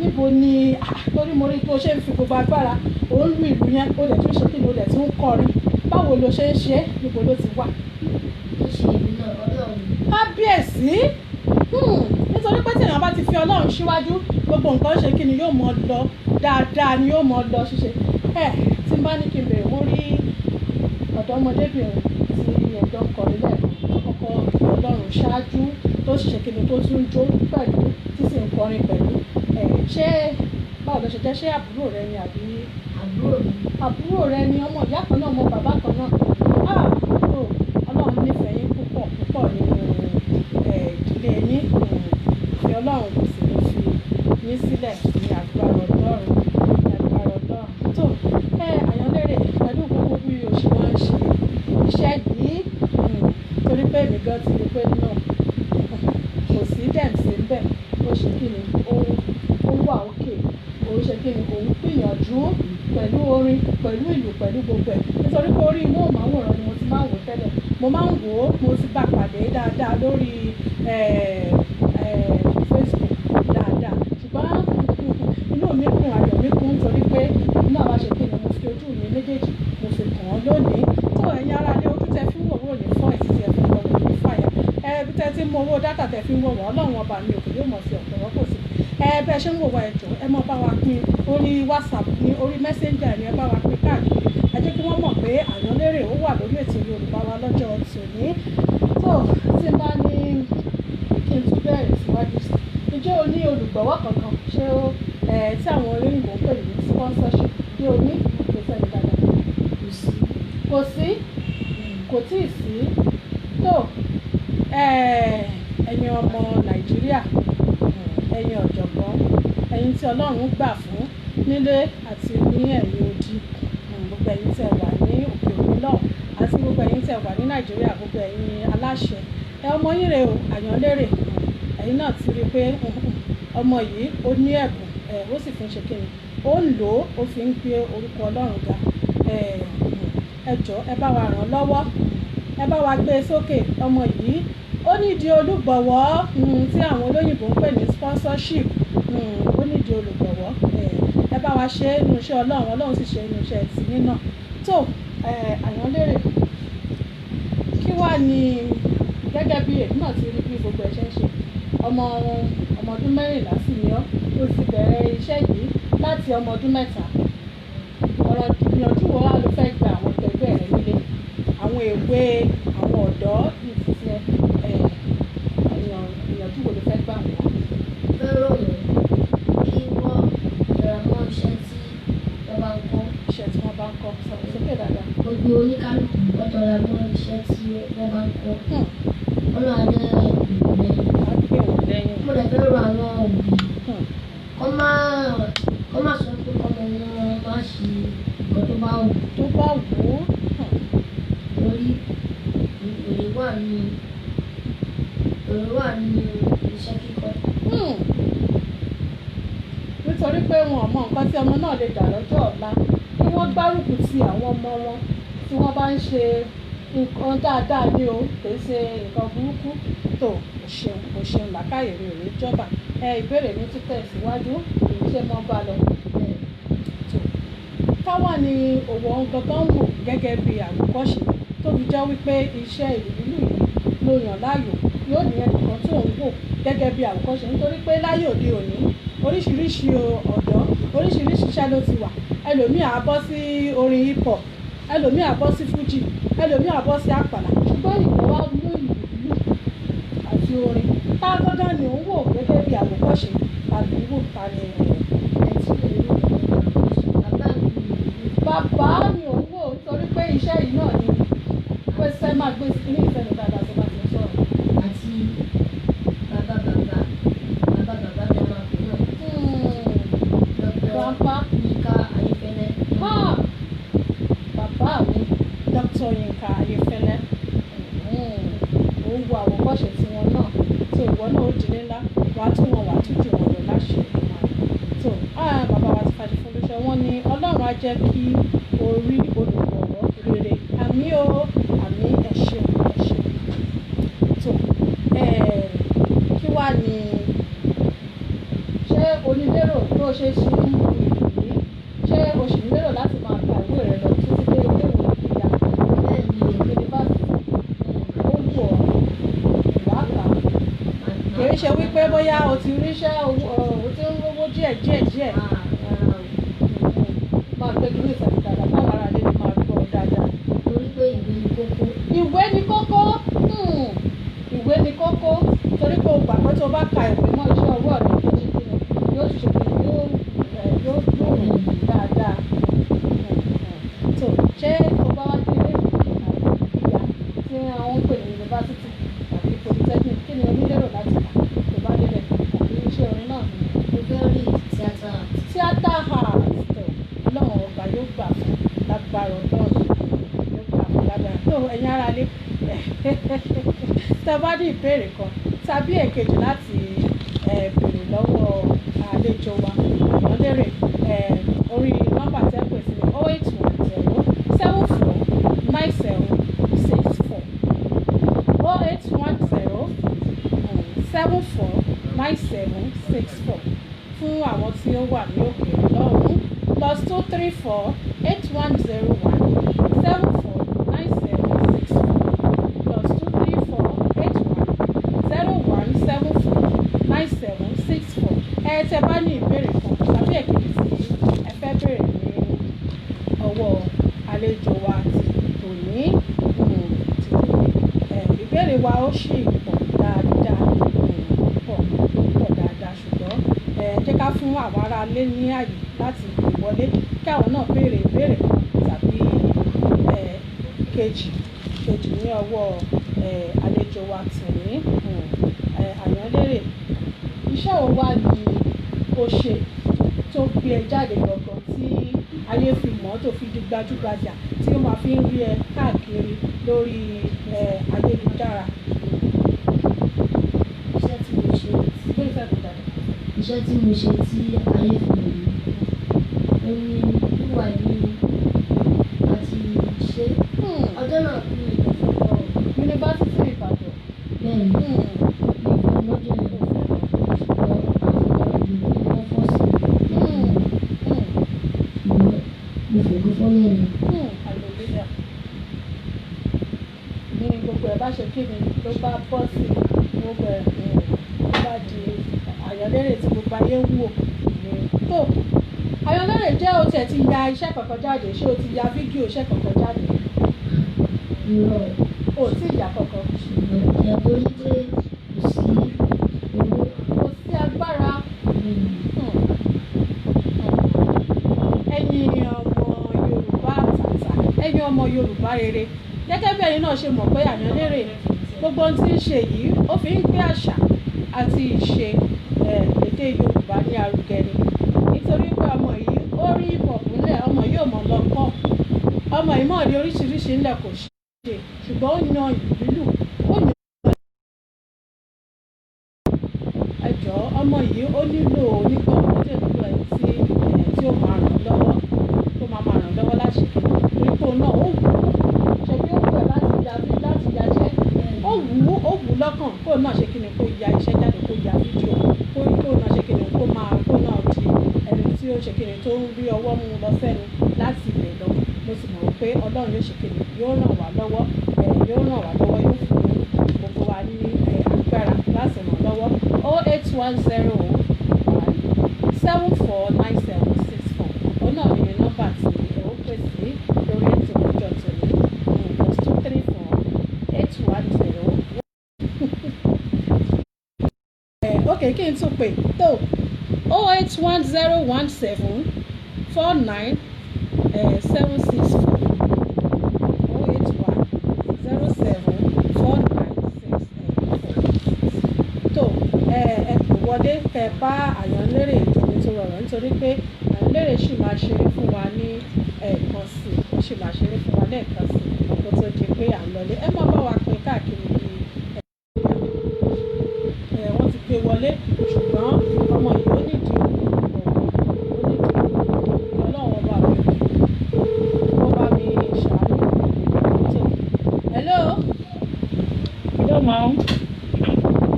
níbo ni torí mo rí tó ṣe ń fi gbogbo agbára òun lu ìlú yẹn ó dẹ̀ tún ṣe kí ni ó dẹ̀ tún ń kọrin báwo ló ṣe ń ṣe é níbo ló ti wà. kábíyèsí nítorí pé tèèyàn bá ti fi Ọlọ́run síwájú gbogbo nǹkan ṣe kí ni yóò mọ lọ dáadáa ni yóò mọ lọ ṣíṣe tí n bá ní kí n bèrè mo rí ọ̀dọ́mọdébìnrin tí ẹ̀jọ́ ń kọrin lẹ́ẹ̀kan kọ́kọ́ Ọlọ́run ṣáájú tó ṣe kí ni tó tún jó pẹ̀lú tí sì ń kọrin pẹ̀lú ṣé báwo ló ṣe jẹ́ ṣé àbúrò rẹ ni àbí àbúrò rẹ ni ọmọ ìyá kan náà ọmọ bàbá kan náà Ọlọ́run nífẹ̀ẹ́ yín púpọ̀ nínú ìdílé yín ìfẹ́ Ọlọ́run kò sì ní fi yín sílẹ̀ ní agbára Ọlọ́run tó àyànlérè pẹ̀lú gbogbo bí o ṣe máa ń ṣe iṣẹ́ yìí torí pé èmi gan ti rí pé náà kò sí dẹ̀m̀sì ń bẹ̀ ó ṣe kí ni ó wà òkè ó ṣe kí ni òun gbìyànjú pẹ̀lú orin pẹ̀lú ìlú pẹ̀lú gbogbo ẹ̀ nítorí pé orí móhùnmáwòrán ni mo ti máa ń wò tẹ́lẹ̀ mo máa ń wò ó mo ti bá pàdé dáadáa lórí Facebook dáadáa ṣùgbọ́n inú mi kún ayọ̀ mi kún nítorí pé inú àwa ṣe kí ni mo fi ojú mi méjèèjì mo fi kàn án lónìí tó ẹ̀yin ara lé ojú tẹ fi ń wòwò ní fọ́ ìtì tẹ fi ń wọ̀wọ̀ ní fàyà bí tẹ ti ń mú owó dátà tẹ fi ń wọ̀wọ̀ Ọlọ́run ọba mi òkè yóò mọ̀ sí ọ̀pọ̀ rọ́pò sí bẹ́ẹ̀ ṣe ń wò wá ẹ̀jọ̀ ẹ mọ́ bá wa pín orí WhatsApp ní orí Messenger ni ẹ bá wa pín káàkiri ẹ jẹ́ kí wọ́n mọ̀ pé àyànlérè ó wà lórí ètò Yorùbá wa lọ́jọ́ tòní tó tí n bá ní kí n tún bẹ̀rẹ̀ síwájú sí ìjọ o ní olùgbọ̀wọ́ kankan ṣé ó tí àwọn olóyìnbó ń pè ní sponsorship bí o ní ìgbésẹ̀ ní dáadáa kò sí kò tí ì sí tó ẹ̀yin ọmọ Nàìjíríà ẹ̀yin ọ̀jọ̀gbọ́n ẹ̀yin tí Ọlọ́run gbà fún nílé àti ní ẹ̀yìn odi gbogbo ẹ̀yin tẹ́ wà ní òkè òkun náà àti gbogbo ẹ̀yin tẹ́ wà ní Nàìjíríà gbogbo ẹ̀yin aláṣẹ ọmọ yín rè o àyànlérè ẹ̀yin náà ti rí i pé ọmọ yìí ó ní ẹ̀bùn ó sì fi ń ṣe kíni ó ń lò ó fi ń gbé orúkọ Ọlọ́run ga ẹ jọ̀ọ́ ẹ bá wa ràn lọ́wọ́ ẹ bá wa gbé e sókè ọmọ yìí ó nídìí olùgbọ̀wọ́ tí àwọn olóyìnbó ń pè ní sponsorship ó nídìí olùgbọ̀wọ́ ẹ bá wa ṣe inú iṣẹ́ Ọlọ́run sì ṣe inú iṣẹ́ tìyín náà tó àyànlérè kí wàá ní gẹ́gẹ́ bí èmi náà ti rí bí gbogbo ẹ̀ ṣe ń ṣe ọmọ ọdún 14 sì ni ọ́ ó sì bẹ̀rẹ̀ iṣẹ́ yìí láti ọmọ ọdún 3 ọ̀rọ̀ ìyànjú wo wá ló fẹ́ gba àwọn ẹgbẹ́ rẹ nílé àwọn èwe àwọn ọ̀dọ́ ní ìfisẹ́ ìyànjú wo ló fẹ́ gbà wọ́n. fẹ́ràn wọ́n kí wọ́n tẹ̀ra mọ́ iṣẹ́ tí wọ́n bá ń kọ́. iṣẹ́ tí wọ́n bá ń kọ́ sọ̀rọ̀ sókè dáadáa. gbogbo oníkálukú wọ́n tẹ̀ra mọ́ iṣẹ́ tí wọ́n bá ń kọ́. Ọlọ́run adé lẹ́yìn. Mo lè fẹ́ rọ àwọn òbí kọ́ máa sọ pé ọmọ wọn máa ṣe nǹkan tó bá wù. tó bá wù ú. Torí èrè wà nínú iṣẹ́ kíkọ́. Nítorí pé wọn ò mọ nǹkan tí ọmọ náà lè dà lọ́jọ́ ọ̀la kí wọ́n gbárùkù ti àwọn ọmọ wọn tí wọ́n bá ń ṣe nǹkan dáadáa ní o kì í ṣe nǹkan burúkú tó o ṣeun làákàyè rẹ ò ní jọba ìbéèrè mi tún tẹ̀síwájú èyí ṣe mọ́ bá lọ. káwá ni òwò gangan wò gẹ́gẹ́ bí àwòkọ́ṣe tó fi jẹ́ wípé iṣẹ́ ìlú yìí ló yàn láàyò yóò ní ẹnìkan tó ń wò gẹ́gẹ́ bí àwòkọ́ṣe nítorí pé láyé òde òní oríṣiríṣi ọ̀dọ́ oríṣiríṣi iṣẹ́ ló ti wà ẹlòmíì á bọ́ sí orin hip hop ẹlòmíì á bọ́ sí fújì ẹlòmíì á bọ́ sí àpàlà ṣùgbọ́n ìwọ wá mú ìlú àti orin tá a gbọ́dọ̀ ní òun wò gẹ́gẹ́ bí àwòkọ́ṣe tàbí wò ta ni bàbá ni òun wò nítorí pé iṣẹ́ yìí náà ni pé sẹ́ máa gbé ní ìfẹ́nu dáadáa tó bá ti ń sọ̀rọ̀. àti bàbá tó máa pè náà. Grandpa Yínká Ayéfẹ́lẹ́. Bàbá mi Dr. Yínká Ayéfẹ́lẹ́ òun wo àwòkọ́ṣe tiwọn náà tó ìwọ náà ó di ńlá wàá tún wọn wàá tún jù wọn lọ láṣẹ tó bàbá wa ti fàdí fún lóṣọ wọn ni Ọlọ́run á jẹ́ kí orí olùwọ̀rọ̀ rere àmì o àmì ẹ̀ṣẹ̀ tó kí wá ní ṣé onílérò tó ṣe ṣe ń mú ìwé ṣé o sì nílò láti máa ka ìwé rẹ lọ títí dé ilé ìwé gíga bẹ́ẹ̀ ni yunifásitì ó wù ọ́ wàá kà á kìí ṣe wípé bóyá o ti ríṣẹ́ o ti ń rówó díẹ̀ máa gbé kí ní ìsẹ̀lẹ̀ dáadáa káwọn ará ilé máa gbọ́ dáadáa. torí pé ìwé ni kókó. ìwé ni kókó ìwé ni kókó torí pé o gbà pé tó bá ka ìwé mọ́ iṣẹ́ ọwọ́ rẹ̀ yóò ṣe kí yóò dáadáa. tó ṣé o bá wá sí ilé ìwé gíga tí àwọn ń pè ní yunifásitì tàbí polytechnic kí ni o ní lérò láti kà tó bá débẹ̀ tàbí iṣẹ́ orin náà ni. mo fẹ́ rí tíátà. tíátà ọlọ́run ọba yóò gbà fún lágbára ọlọ́run yóò gbà fún lágbára tó ẹ̀yin ará lé tá a bá ní ìbéèrè kan tàbí èkejì láti béèrè lọ́wọ́ àlejò wa àyànlérè orí nọ́mbà tẹ́ pè sí 08107479764 fún àwọn tí ó wà ní òkè lọ́hùn +234810174 tẹ́ bá ní ìbéèrè kan tàbí èkejì tí ẹ fẹ́ béèrè ní ọwọ́ àlejò wa ti tòní ìbéèrè wa ó ṣì pọ̀ dáadáa pọ̀ dáadáa ṣùgbọ́n jẹ́ ká fún àwọn ará ilé ní àyè láti wọlé kí àwọn náà béèrè ìbéèrè kan tàbí kejì ní ọwọ́ àlejò wa tòní àyànlérè iṣẹ́ wo wá ni o ṣe tó gbé ẹ jáde gbọ̀ngàn tí ayé fi mọ̀ tó fi di gbajúgbajà tí ó máa fi ń rí ẹ káàkiri lórí ayélujára. iṣẹ́ tí mo ṣe tí ayé fi mọ̀ mí ó ní wíwà ní àti ṣe ọjọ́ náà fún ìdókòwò yunifásitì Ìbàdàn. bẹ́ẹ̀ ni ìgbà lọ́jọ́ yẹn ṣùgbọ́n àwọn ìlú wọn fọ́ sí mo fògo fọ́lọ́ ni. Hallelujah. ní gbogbo ẹ̀ bá ṣe kí ni ló bá bọ́ sí gbogbo ẹ̀ ló bá di àyànlérè tí gbogbo ayé ń wò ní tó. àyànlérè jẹ́ o tiẹ̀ ti ya iṣẹ́ kankan jáde ṣé o ti ya fídíò iṣẹ́ kankan jáde? irọ́ o ò tí ì yà kankan. ṣùgbọ́n ìyàtọ̀ yìí pé kò sí owó. kò sí agbára. ẹ̀yin ọmọ Yorùbá rere gẹ́gẹ́ bí ẹ̀yin náà ṣe mọ̀ pé àyànlérè gbogbo ohun tí ń ṣe yìí ó fi ń gbé àṣà àti ìṣe èdè Yorùbá ní arugẹ ni nítorí pé ọmọ yìí ó rí ìpọ̀kúnlẹ̀ ọmọ yìí ò mọ̀ lọ kọ́ ọmọ yìí mọ̀ rí oríṣiríṣi ńlẹ̀ kò ṣe ṣùgbọ́n ó yan ìlú ó yan ẹjọ́ ọmọ yìí ó nílò onígbọ̀n ó dẹ̀ nílò ẹni tí ó máa ràn lọ́wọ́ tó máa ràn lọ́wọ́ láti ṣe torí pé òun náà ó wù ú ṣe bí ó wù ẹ́ láti yaṣẹ́ ó wù ú lọ́kàn kó náà ṣe kí ni kó ya iṣẹ́ jáde kó ya fídíò kó náà ṣe kí ni kó náà di ẹni tí ó ṣe kí ni tó ń rí ọwọ́ mú lọ sẹ́nu láti pé ọlọ́run yóò ṣe kéde yóò ràn wá lọ́wọ́ yóò fún gbogbo wa ní agbára láti ràn lọ́wọ́ 08101749764 òun náà ni nọ́mbà tí ẹ ó pè sí lórí ètò ìjọ tòní +234-810 ok kí n tún pè tó 08101749764 tó ẹ pè wọlé kẹ bá Àyànlérè ìjọba tó rọrùn nítorí pé Àyànlérè sì máa ṣeré fún wa ní ẹ̀ẹ̀kan sí ó sì máa ṣeré fún wa lẹ́ẹ̀kan sí kó tó di pé à ń lọlé ẹ má bá wa pín káàkiri bí wọ́n ti gbé wọlé ṣùgbọ́n ọmọ yìí ó nídìí ọlọ́run ọba mi ó bá mi ṣàánú tó hello. Hello, ma'am.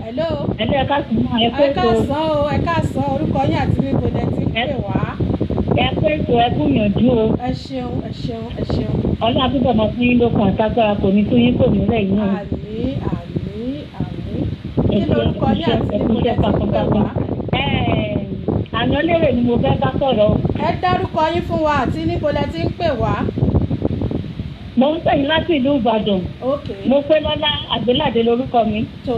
hello. Hello, ẹ káàsán máa ẹ pé ẹ káàsán o ẹ káàsán orúkọ yín àti níbo lẹ ti ń pè wá. ẹ pé ètò ẹ gbìyànjú o. ẹ ṣeun ẹ ṣeun ẹ ṣeun. Ọlọ́run àbúrò máa fún yín lókun àtàgbára kò ní tó yín kò ní lẹ́yìn náà. àmín àmín àmín. kí lorúkọ yín àti níbo lẹ ti ń pè wá. Àyànlérè ni mo fẹ́ bá sọ̀rọ̀. ẹ dárúkọ yín fún wa àti níbo lẹ ti ń pè wá. Mo ń pè yín láti ìlú Ìbàdàn. ok Mo pé Lọ́lá Àgbéládé lórúkọ mi. tó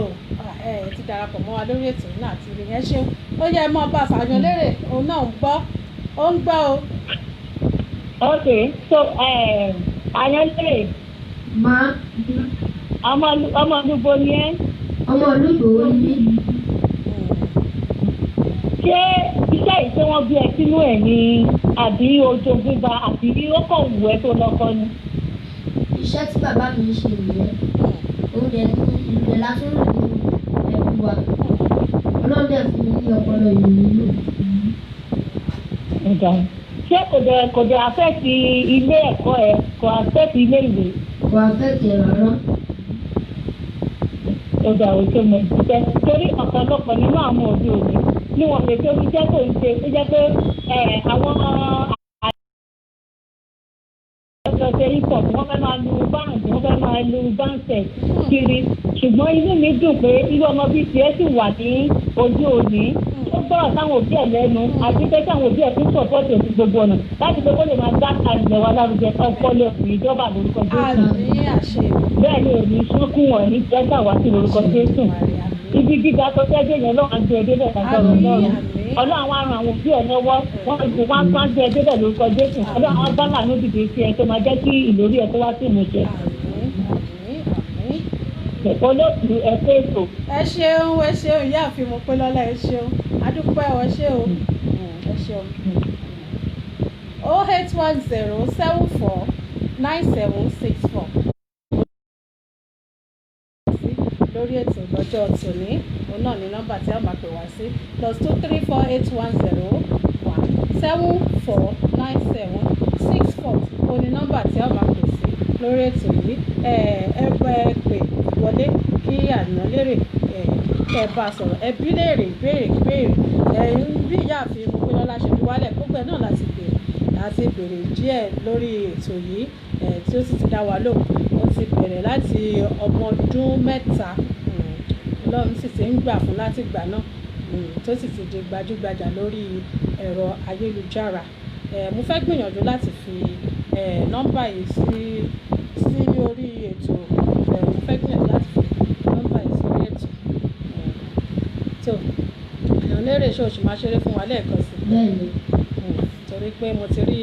ẹ ti darapọ̀ mọ́ wa lórí ètò náà àti ìrìn yẹn ṣeun ó yẹ ẹ mọ́ bá Àyànlérè òun náà ń gbọ́ ó ń gbọ́ o. Ok, so Àyànlérè máa ọmọ olúbo ni ẹ́. ọmọ olúgbò ní Ṣé iṣẹ́ yìí tí wọ́n bí ẹ sínú ẹ̀ ni àbí ojogún bá àbí ó kàn wù ẹ́ tó lọ́kọ́ ni? iṣẹ́ tí bàbá mi ń ṣe nìyẹn oúnjẹ ní ilẹ̀ lásán rẹ̀ ní ẹ̀kú wa ọlọ́run dẹ̀ fún mi ní ọpọlọ ìròyìn lò. Ṣé kò dẹ̀ àfẹ́ẹ̀tì ilé ẹ̀kọ́ ẹ̀ kò àfẹ́ẹ̀tì ilé ìwé? kò àfẹ́ẹ̀tì rárá. Ó dà ó tó mọ̀ ìṣiṣẹ́ torí ọ̀pọ̀lọpọ̀ nínú àwọn òbí òní ni wọ́n lè tó iṣẹ́ tó ń ṣe tó jẹ́ pé àwọn ọ̀sẹ̀ ikọ̀ wọ́n fẹ́ máa lu báǹkì wọ́n fẹ́ máa lu báǹsẹ̀ kiri ṣùgbọ́n inú mi dùn pé irú ọmọ bíi tiẹ̀ sì wà ní ojú òní ó gbọ́dọ̀ táwọn òbí ẹ̀ lẹ́nu àti pé táwọn òbí ẹ̀ tún sọ̀pọ̀tì òsì gbogbo ọ̀nà láti pé kó lè máa dá àlùjẹ wa lárugẹ ọpọlọ ìjọba lórúkọ Jésù. àmín àṣẹ. Bẹ́ẹ̀ ni òní sọ́kùn wọn ní jẹ́sà wá sí lórúkọ Jésù. Ibi gíga tó fẹ́ dé yẹn lọ́wọ́ gbé ẹdẹ bẹ̀ lágbára Ọlọ́run. Ọlọ́run àwọn àrùn àwọn òbí ẹ̀ lọ́wọ́ wọ́n tún á gbé ẹdẹ bẹ̀ lórúkọ Jésù. Ọlọ́run àwọn bálà ló dìde sí ẹ tó máa jẹ́ kí ìlórí ẹ kó wá sí ìmúṣẹ. Olóòtú ẹ pé ètò. ẹ ṣeun ìyáàfin mo pé lọ́lá ẹ ṣeun adúpẹ́ ọ ṣé o ẹ ṣeun 08107499764 lórí ètò lọ́jọ́ tòní òun náà ní nọ́mbà tí a máa pè wá sí +2348107499764 òun ní nọ́mbà tí a máa pè sí lórí ètò yìí ẹ pè wọlé kí Àyànlérè ẹ bá sọ̀rọ̀ ẹ bí léèrè ìbéèrè bí ìyáàfin Mopélọ́lá ṣe fi wálẹ̀ gbogbo ẹ̀ náà láti béèrè díẹ̀ lórí ètò yìí tí ó sì ti dá wa lóhùn ó ti bẹ̀rẹ̀ láti ọmọ ọdún 3 Ọlọ́run sì ti ń gbà fún láti gbà náà tó sì ti di gbajúgbajà lórí ẹ̀rọ ayélujára mo fẹ́ gbìyànjú láti fi nọ́mbà yìí sí orí ètò mo fẹ́ gbìyànjú láti fi nọ́mbà yìí sí orí ètò tó Àyànlérè ṣòṣì máa ṣeré fún wa lẹ́ẹ̀kan sí bẹ́ẹ̀ni torí pé mo ti rí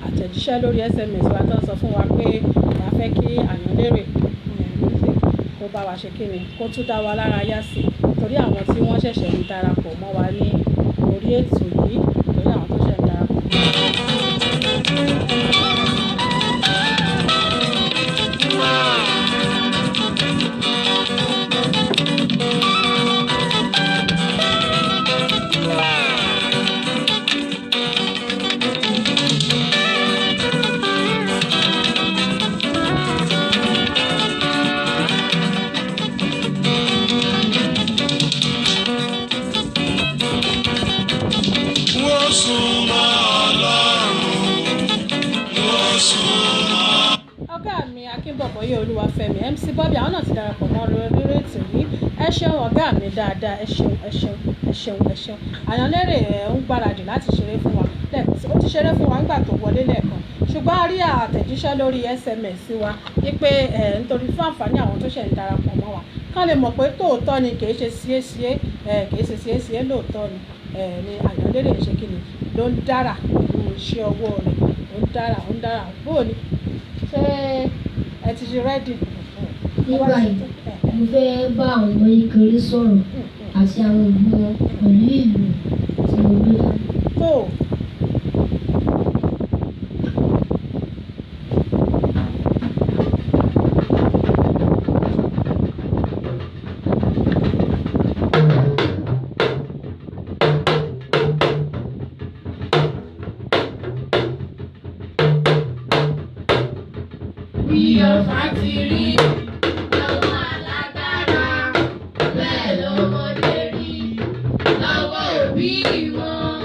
àtẹ̀jíṣẹ́ lórí SMS wa tó ń sọ fún wa pé a fẹ́ kí Àyànlérè kó bá wa ṣe kíni kó tún dá wa lára yá sí torí àwọn tí wọ́n ṣẹ̀ṣẹ̀ ń darapọ̀ mọ́ wa ní orí ètò yìí torí àwọn tó ṣẹ̀ ń darapọ̀ mọ́ Wọ́n súnmọ́ Ọlọ́run, wọ́n súnmọ́ ọ̀gá mi Akínbọ̀bọ́yé Olúwafẹ́mi MC Bobby àwọn náà ti darapọ̀ mọ́ lórí ètò yìí ẹ ṣeun ọ̀gá mi dáadáa ẹ ṣeun Àyànlérè ń gbáradì láti ṣeré fún wa lẹ́ẹ̀kan ó ti ṣeré fún wa nígbà tó wọlé lẹ́ẹ̀kan ṣùgbọ́n a rí àtẹ̀jíṣẹ́ lórí SMS wa wípé nítorí fún àǹfààní àwọn tó ṣẹ̀ ń darapọ̀ mọ́ wa kán lè mọ̀ pé tòótọ́ ni kìí ṣe síé lóòótọ́ ni Àyànlérè ń ṣe kí ni ló ń dára iṣẹ́ ọwọ́ rẹ̀ ó ń dára bóò ni ṣé ẹ ti ṣe rẹ́dì. nígbà yìí mo fẹ́ bá àwọn ọmọ ìkéré sọ̀rọ̀ àti àwọn òbí wọn pẹ̀lú ìlú tí mo gbé dání. tó bí ọ̀fà ti rí lọ́wọ́ alágbára bẹ́ẹ̀ lọ́mọdé rí lọ́wọ́ òbí wọn.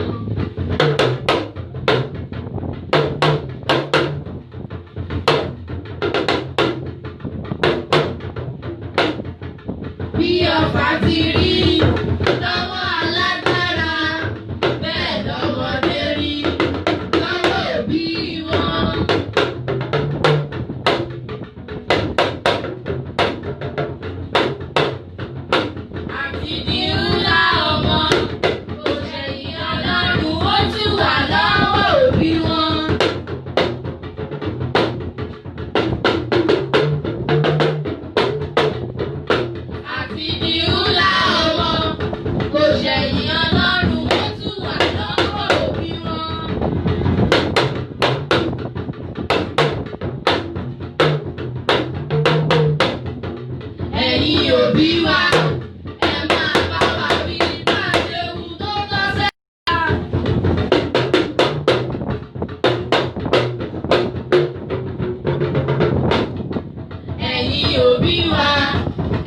bí ọ̀fà ti rí lọ́wọ́ alágbára bẹ́ẹ̀ lọ́mọdé rí lọ́wọ́ òbí wọn. Àtìdí ńlá ọmọ kò ṣẹ̀yìn Ọlọ́run ó tún wà lọ́wọ́ òbí wọn. Àtìdí ńlá ọmọ kò ṣẹ̀yìn Ọlọ́run ó tún wà lọ́wọ́ òbí wọn. Ẹ̀yin òbí wa. Ẹ máa bá wa wí bá a ṣe wù tó tọ́ sẹ́yà. Ẹ̀yin òbí wa,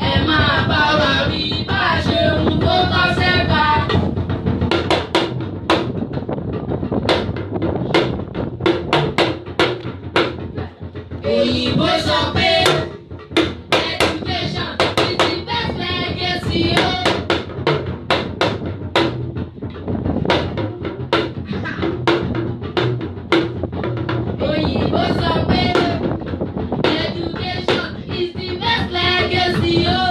ẹ máa bá wa wí bá a ṣe wù tó tọ́ sẹ́yà. Òyìnbó sọ pé education is the best legacy o. Òyìnbó sọ pé education is the best legacy o.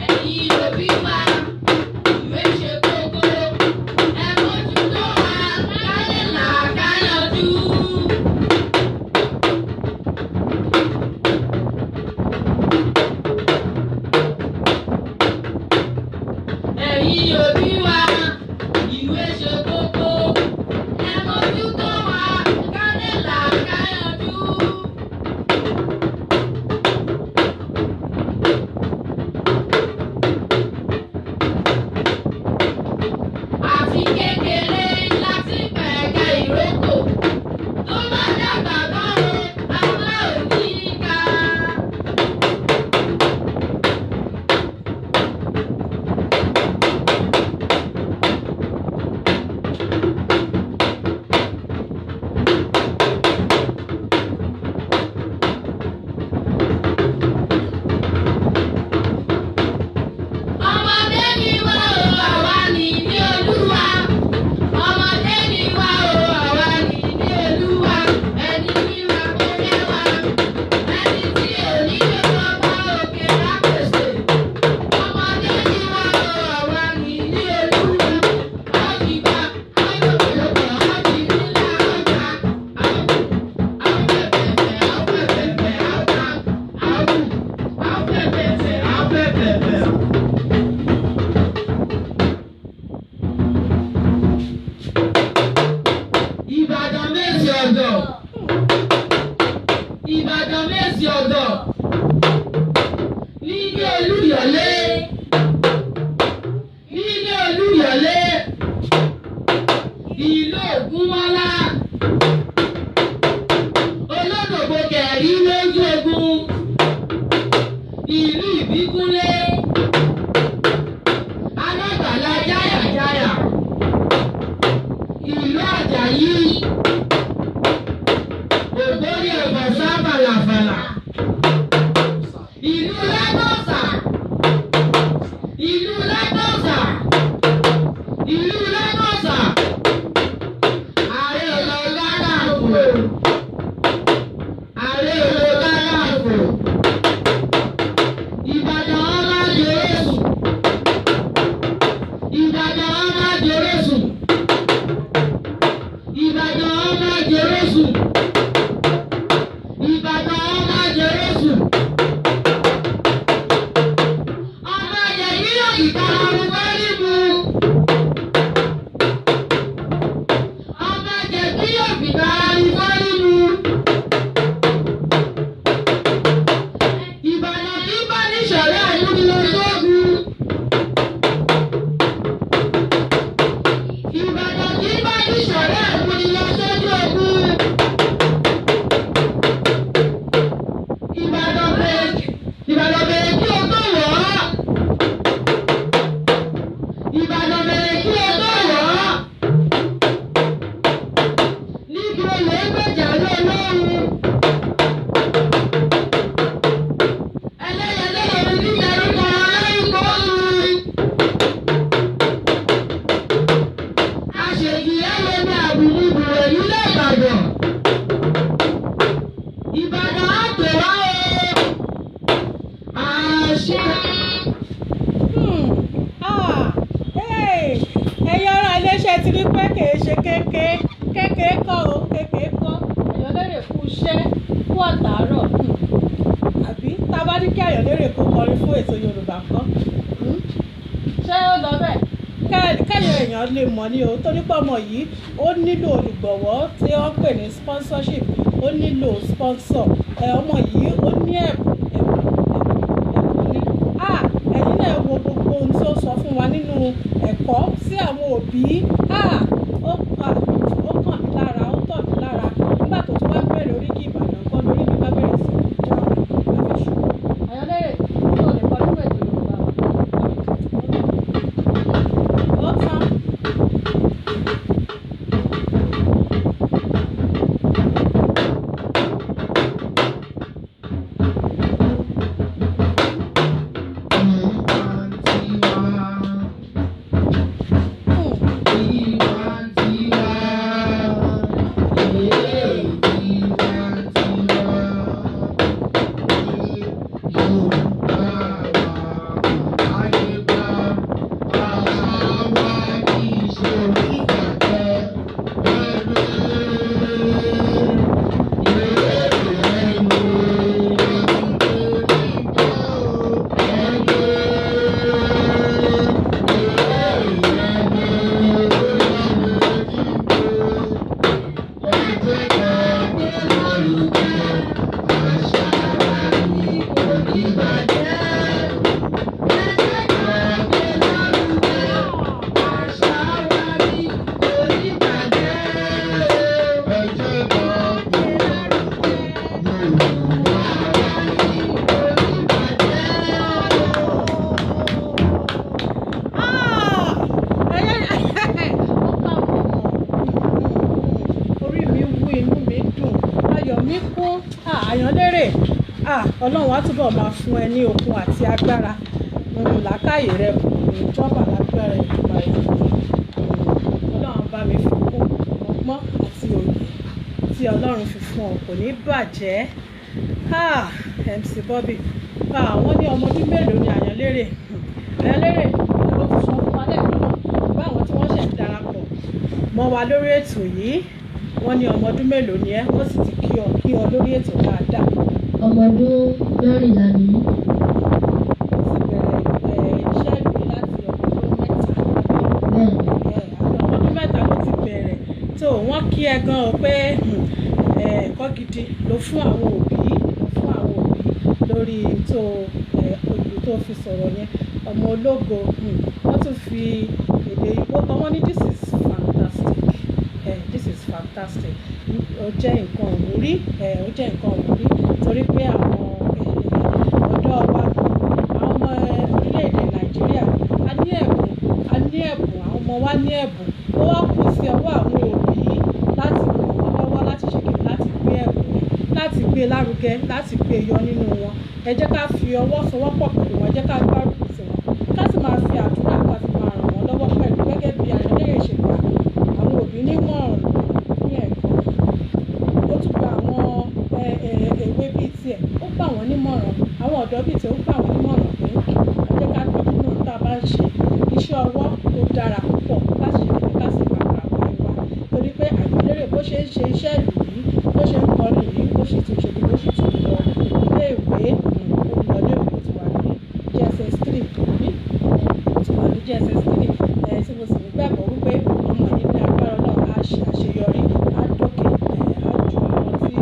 Ẹ̀yin òbí wa, ìwé ṣe kókó, ẹ mójútó wa ká lè là ká yanjú. Ẹ̀yin òbí wa, ìwé ṣe kókó, ẹ mójútó wa ká lè là ká yanjú. Àti kékeré láti pẹ̀kẹ́ ìrókò tó bá dàgbà báwo àwa ò ní ká. Lẹ́kọ̀ọ́sà. Ìlú Lẹ́kọ̀ọ́sà. Ààrẹ ọ̀nà Kakanfò. Ààrẹ ọ̀nà Kakanfò. Ìbàdàn ọmọ Jèrèsù. Ìbàdàn ọmọ Jèrèsù. Ìbàdàn ọmọ Jèrèsù. Ìbàdàn ọmọ Jèrèsù. Ọmọ Jẹ̀bí òkìtà ọ̀run wẹ́rí mu. Ọmọ Jẹ̀bí òkìtà ọ̀run wẹ́rí mu. Ìbàdàn tí bá ní ṣọ̀rẹ́ àdúgbò sóògùn. Ìbàdàn tí bá ní ṣọ̀rẹ́ àdúgbò sójú ogun. Ìbàdàn bẹ̀rẹ̀ kí o tó wọ̀ ọ́. Ìbàdàn bẹ̀rẹ̀ kí o tó wọ̀ ọ́. Níbi olè gbèjà lọ́lọ́run. Ẹlẹ́yẹlé orin níjà orúkọ ọlọ́run kò lù. Àṣèjì ẹ̀rọ ní àbùkù èyí lẹ́gbàdàn. Ìbàdàn á pè wá o. Àṣẹ. ẹ̀yin ará iléeṣẹ́ ti rí pé kìí ṣe kékeré kọ́ o kékeré kọ́ Ayọ̀lérè kú iṣẹ́ kú ọ̀tàárọ̀ àbí tá a bá ní kí Ayọ̀lérè kó kọrin fún ètò Yorùbá kọ́ ṣé ó lọ bẹ́ẹ̀ kẹ́yìn èèyàn lè mọ̀ ní o torí pé ọmọ yìí ó nílò olùgbọ̀wọ́ tí wọ́n pè ní sponsorship ó nílò sponsor ọmọ yìí ó ní ẹ̀bùn ní ẹ̀yin náà wo gbogbo ohun tí ó sọ fún wa nínú ẹ̀kọ́ sí àwọn òbí ó kàn mí lára ó tọ̀ mí lára nígbà tó tún wá bẹ̀rẹ̀ oríkì Ìbàdàn kan lórí mi bá bẹ̀rẹ̀ sí í jà àfiṣù Ayọ̀lérè tó lè kọ́ nínú ètò Yorùbá ó tán. Ayọ̀lérè Ọlọ́run á túbọ̀ máa fún ẹ ní okun àti agbára làákàyè rẹ kò ní jọba lágbára ìjọba yìí Ọlọ́run bá mi fi kún ọgbọ́n àti òye tí Ọlọ́run fi fún ọ kò ní bàjẹ́ MC Bobby wọ́n ní ọmọ ọdún mélòó ni Ayọ̀lérè ló ti sọ fún wa lẹ́ẹ̀kan náà báwọn tí wọ́n ṣẹ̀ darapọ̀ mọ́ wa lórí ètò yìí wọ́n ní ọmọ ọdún mélòó ni ẹ́ wọ́n sì ti kí ọ lórí ètò dáadáa. Ọmọ ọdún 14 ni. ó sì bẹ̀rẹ̀ iṣẹ́ ìlú láti ọmọ ọdún 3. Bẹ́ẹ̀ni. ọmọ ọdún 3 ló ti bẹ̀rẹ̀ tó wọ́n kí ẹ gan o pé ẹ̀kọ́ gidi ló fún àwọn òbí lórí olù tó fi sọ̀rọ̀ yẹn ọmọ ológo wọ́n tún fi èdè Ìgbò kan wọ́n ní this is fantastic ó jẹ́ nǹkan òwúrí torí pé àwọn ọ̀dọ́ wa àwọn ọmọ orílẹ̀-èdè Nàìjíríà a ní ẹ̀bùn àwọn ọmọ wa ní ẹ̀bùn ó wá kù sí ọwọ́ àwọn òbí láti ràn wọ́n lọ́wọ́ láti ṣe kìí láti gbé ẹ̀bùn láti gbé lárugẹ láti gbé yọ nínú wọn ẹ jẹ́ ká fi ọwọ́ sowọ́pọ̀ pẹ̀lú wọn ẹ jẹ́ ká gbárùkù sí wọn ká sì máa fi àdúrà ká máa ń ṣe iṣẹ́ ọwọ́ tó dára púpọ̀ láti ṣe kí ká sì máa gbà wá ìwà torí pé Àyànlérè bó ṣe ń ṣe iṣẹ́ ìlú yìí bó ṣe ń kọrin yìí ó sì tún ṣe bí ó sì tún lọ ilé ìwé olùwọlé ìwé ti wà ní JSS 3 bí ti wà ní JSS 3 tí mo sì nígbàgbọ́ wípé ọmọ yìí ní agbára náà á ṣe àṣeyọrí á dókè á ju àwọn tí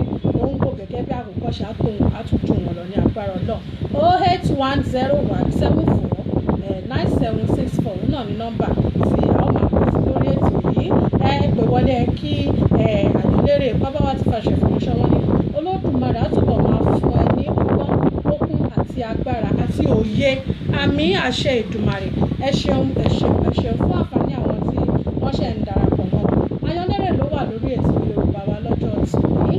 ó ń wò gẹ́gẹ́ bí àwòkọ́ṣe á tóun á tún jù wọn lọ ní agbára náà 08101749764 náà ní nọ́mbà tí a ó máa pè sí lórí ètò yìí ẹ pè wọlé kí Àyànlérè bàbá wa ti fàṣẹ ìfọwọ́sọ wọn ní Olódùmarè á túbọ̀ máa fún ẹ ní ọgbọ́n okun àti agbára àti òye àmì àṣẹ Èdùmàrè ẹ ṣeun fún àǹfààní àwọn tí wọ́n ṣẹ̀ ń darapọ̀ mọ́ Àyànlérè ló wà lórí ètò Yorùbá wa lọ́jọ́ tòní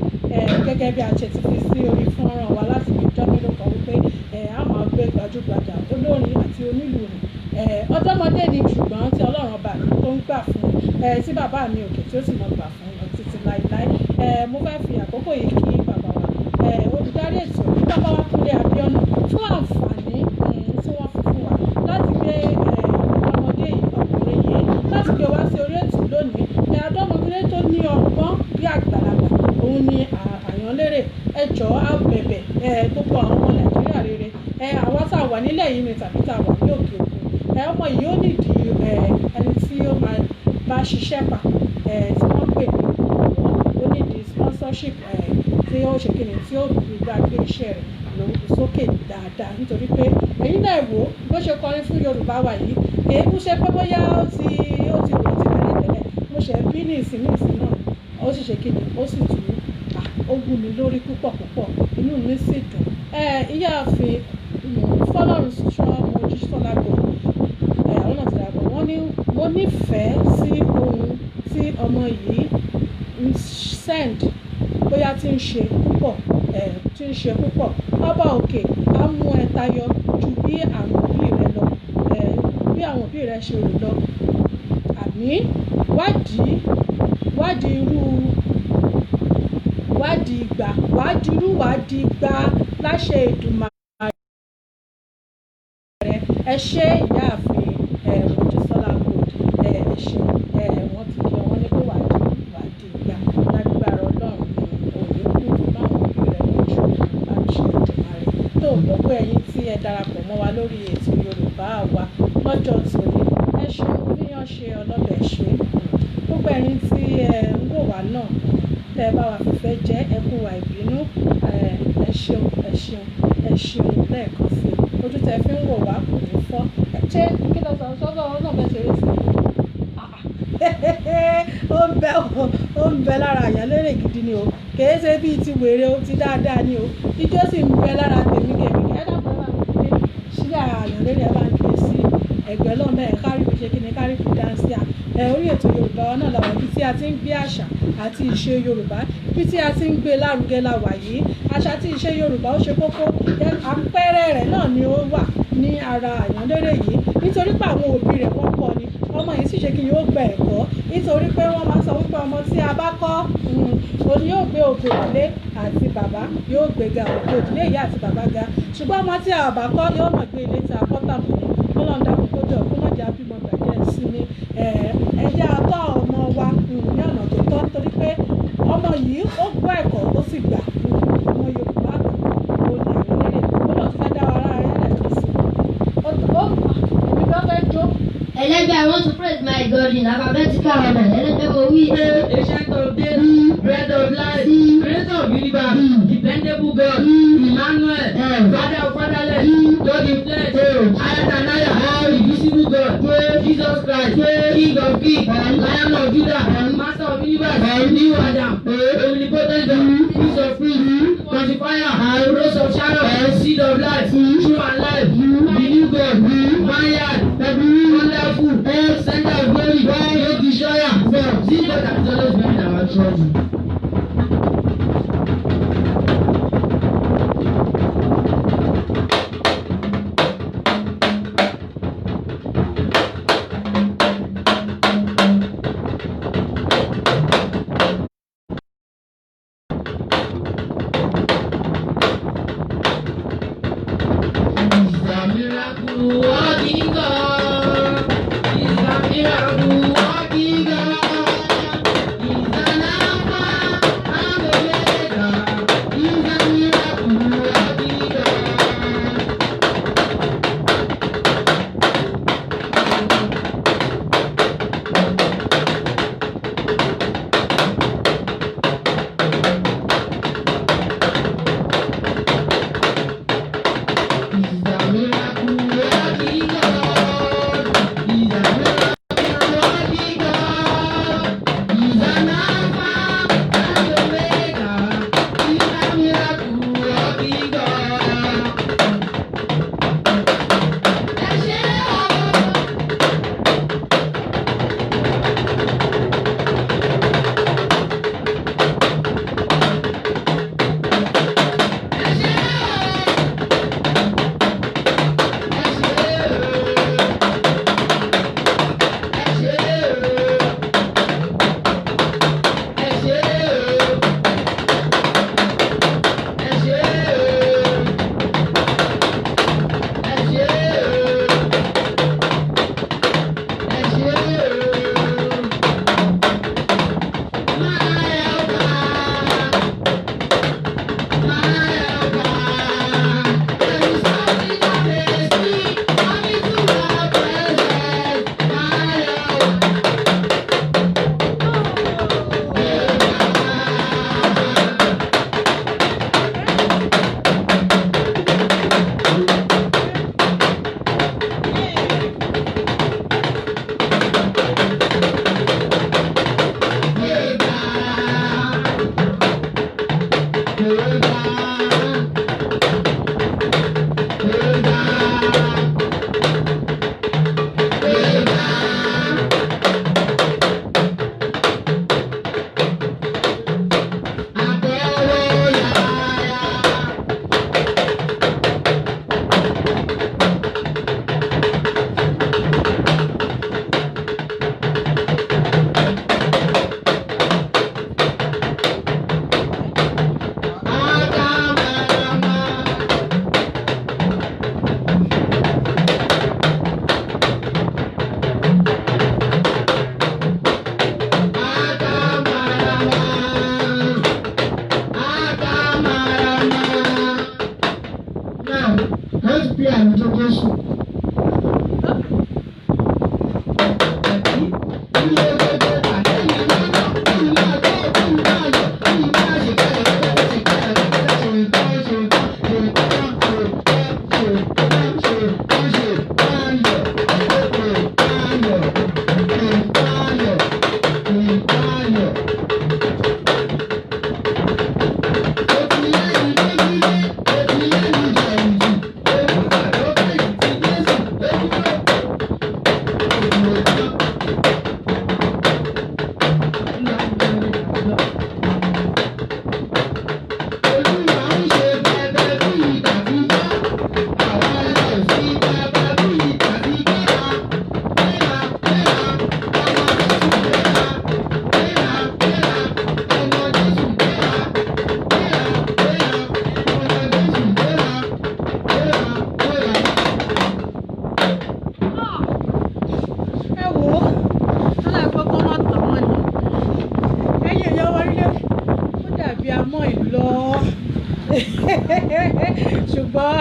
gẹ́gẹ́ bí a ṣe ti fi sí orí fọ́nrán wa láti fi jọ́ mélòó kan wípé a máa gbé gbajúgbajà olórin àti onílù rìn ọ̀dọ́mọdé ni ṣùgbọ́n tí Ọlọ́run ọba mi tó ń gbà fún tí bàbá mi òkè tí ó sì mọ̀ gbà fún lọ títí láíláí mo fẹ́ fi àkókò yìí kí bàbá wa olùdarí ètò ní bàbá wa Kúnlé Abíọ́nà fún àǹfààní tí wọ́n fi fún wa láti gbé ọmọdé ọkùnrin yìí láti gbé wá sí orí ètò lónìí ọ̀dọ́mọdé tó ní ọgbọ́n bí àgbàlagbà òun ni Àyànlérè ẹ jọ̀ọ́ á bẹ̀bẹ̀ gbogbo àwọn ọmọ Nàìjíríà rere àwa tá a wà nílẹ̀ yìí ni tàbí tá a wà ní òkè òkun ọmọ yìí ó nídìí ẹni tí ó máa bá ṣiṣẹ́ papọ̀ tí wọ́n pè ní ó nídìí sponsorship tí ó ṣe kíni tí ó gbà gbé iṣẹ́ rẹ̀ sókè dáadáa nítorí pé ẹ̀yin náà wò ó bó ṣe kọrin fún Yorùbá wa yìí èébú ṣe pé bóyá ó ti rò ti tẹ́lẹ̀ mo ṣe bí ní ìsìn náà ó sì ṣe kíni ó sì tù ó gún mi lórí púpọ̀ inú mi sì dùn ìyáàfin Fọlọ́run ṣọ́ Mojísọ́lá gbòòrò àwọn náà ti dàgbọ́ wọ́n ní mo nífẹ̀ẹ́ sí ohun tí ọmọ yìí ń send bóyá tí ń ṣe púpọ̀ ọba òkè á mú ẹ tayọ ju bí àwọn òbí rẹ lọ bí àwọn òbí rẹ ṣe rò lọ àmì wádìí ìgbà láṣẹ Èdùmàrè ẹ ṣé ìyáàfin Mojísọ́lá Gold ẹ ṣé wọ́n ti kí wọ́n ní kó wádìí ìgbà lágbára Ọlọ́run òní kú máwọn òbí rẹ̀ lójú láṣẹ Èdùmàrè tó gbogbo ẹ̀yin tí ẹ darapọ̀ mọ́ wa lórí ètò Yorùbá wa lọ́jọ́ tòní ẹ ṣeun bíyàn ṣe ọlọ́bẹ̀ ṣe gbogbo ẹ̀yin tí ẹ ń wò wá náà tẹ́ bá wa fífẹ́ jẹ́ ẹkún wa ìbínú ẹ ṣeun lẹ́ẹ̀kan sí ojú tẹ́ fi ń wò wá kò ní fọ́ ṣé kí lọ sọ sọ́dọ̀ náà bẹ́ẹ̀ ṣeré sí ó ń bẹ lára Àyànlérè gidi ni o kìí ṣe bíi ti wèrè o ti dáadáa ni o ijó sì ń bẹ lára tèmi kẹ̀mí ẹ̀dàpọ̀ ẹ̀ bá ń gbé sílẹ̀ Àyànlérè ẹ̀ bá ń gbé sí ẹgbẹ́ lọ́mọ ẹ̀ kárí fi ṣe kí ni kárí fi dáńsíà orí ètò Yorùbá wa náà làwọn ibi tí a ti ń gbé àṣà àti ìṣe Yorùbá ibi tí a ti ń gbé lárugẹ la wà yìí àṣà àti ìṣe Yorùbá ó ṣe kókó àpẹẹrẹ rẹ̀ náà ni ó wà ní ara Àyànlérè yìí nítorí pé àwọn òbí rẹ̀ wọ́n kọ́ ni ọmọ yìí sì ṣe kí yóò gba ẹ̀kọ́ nítorí pé wọ́n máa sọ wípé ọmọ tí a bá kọ́ òun yóò gbé ògo ìdílé àti bàbá yóò gbéga ògo ìdílé ìyá àti bàbá ga ṣùgbọ́n ọmọ tí a bá kọ́ yóò mọ̀ gbé ilé tí a kọ́ tàbí Ọlọ́run dákun kó jọ kó mọ̀jà bímọ gbàjẹ́ sí ni ẹ̀jẹ̀ àtọ́ ọmọ wa ní ọ̀nà tó tọ́ nítorí pé ọmọ yìí ó gbọ́ ẹ̀kọ́ ó sì gbà ọmọ Yorùbá ó ní Àyànlérè ó lọ fẹ́ dá wa ara rẹ̀ lẹ́ẹ̀kan sí èmi bá fẹ́ jó. Ẹlẹ́gbẹ́, I want to praise my God in alphabetical order. Ẹlẹ́gbẹ́ kò wí. Ancient of days, bread of life, creator of universe, dependable God, Emmanuel, Father of fatherless, God in flesh, higher than higher, invisible God, Jesus Christ, King of kings, Lion of Judah, Master of universe, New Adam, omnipotent God, Prince of peace, Quantifier, Rose of Sharon, Seed of life, True and life, the new God, Vineyard, wonderful, Center of glory, Great Destroyer, see God that is always been in our trouble. Miracle working God.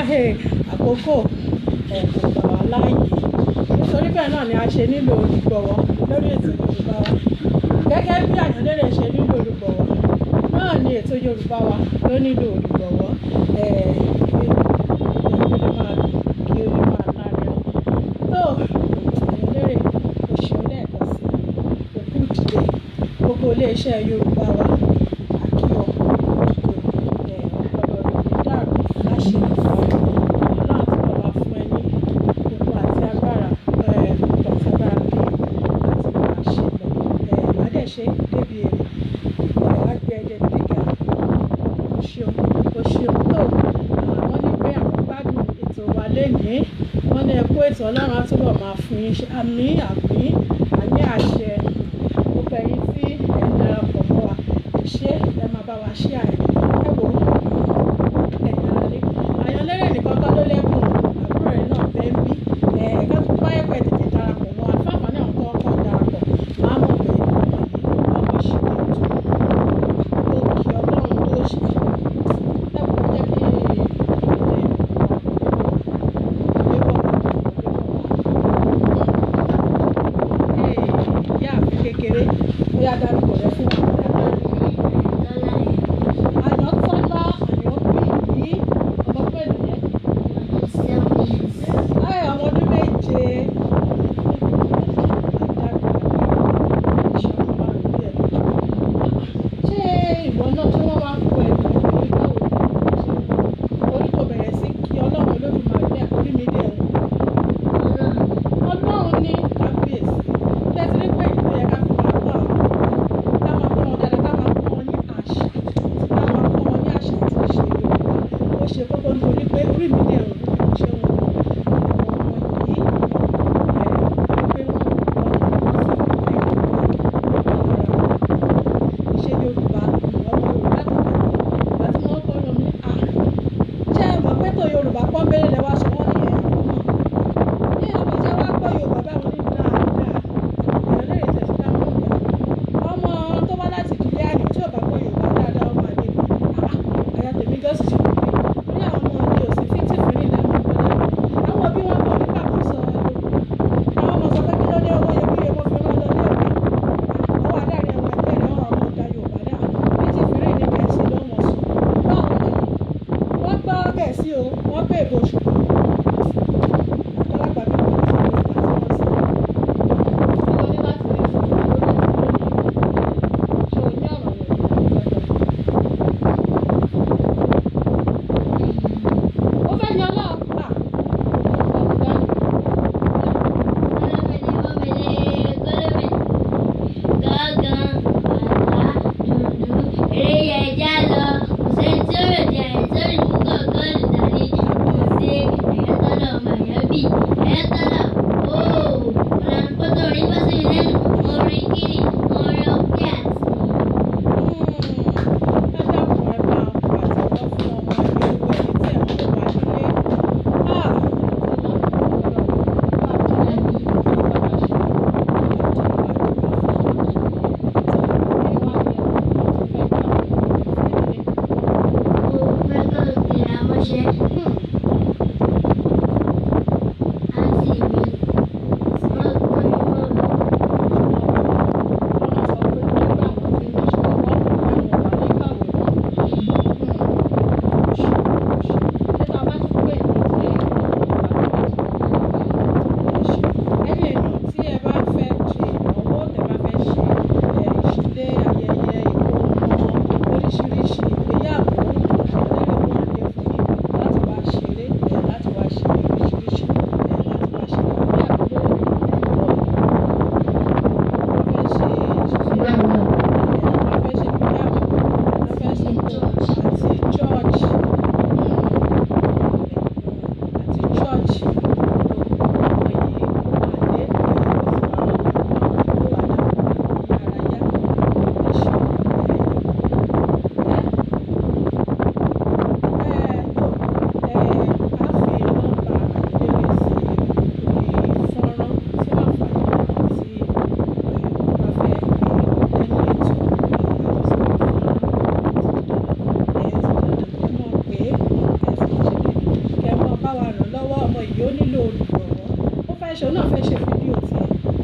àkókò kò gbà wá láàyè nítorí bẹ́ẹ̀ náà ni a ṣe nílò olùgbọ̀wọ́ lórí ètò Yorùbá wa gẹ́gẹ́ bí Àyànlérè ṣe nílò olùgbọ̀wọ́ náà ni ètò Yorùbá wa ló nílò olùgbọ̀wọ́ kí ó máa lárinrin tó Àyànlérè oṣù lẹ́ẹ̀kan sí òkú dìde gbogbo iléeṣẹ́ Yorùbá wa àkí ọkọ̀ dìde ọ̀pọ̀lọpọ̀ dàrú láṣẹ ìfọ̀ náà tí wọ́n wá fún ẹ ní gbogbo àti agbára gbogbo àti agbára bí àti máa ṣe lọ má dẹ̀ ṣe débi èrè wá gbé ẹ̀jẹ̀ gíga o ṣeun tó wọ́n ní pé àwọn gbádùn ètò wa lénìí wọ́n ní ẹ̀kú ètò Ọlọ́run á túbọ̀ máa fún yín ṣe àmì àṣẹ gbogbo ẹ̀yin tí ẹ̀ ń darapọ̀ mọ́ wa ṣé ẹ máa bá wa ṣí àyè ẹ wò ó Àyànlérè nìkan kọ́ ló lẹ́kùn àbúrò rẹ̀ náà bẹ́ẹ̀ ń bí ẹ̀ka tó bá yẹ pé tètè darapọ̀ mọ́ wa fáwọn náà ń kọ́ darapọ̀ máa mọ̀ pé ọmọ ṣì lè tó kí Ọlọ́run tó ṣe lẹ́kùn jẹ́ kí ìyá àfi kékeré ó yá dárúkọ rẹ fún wa. Àyàntọ́lá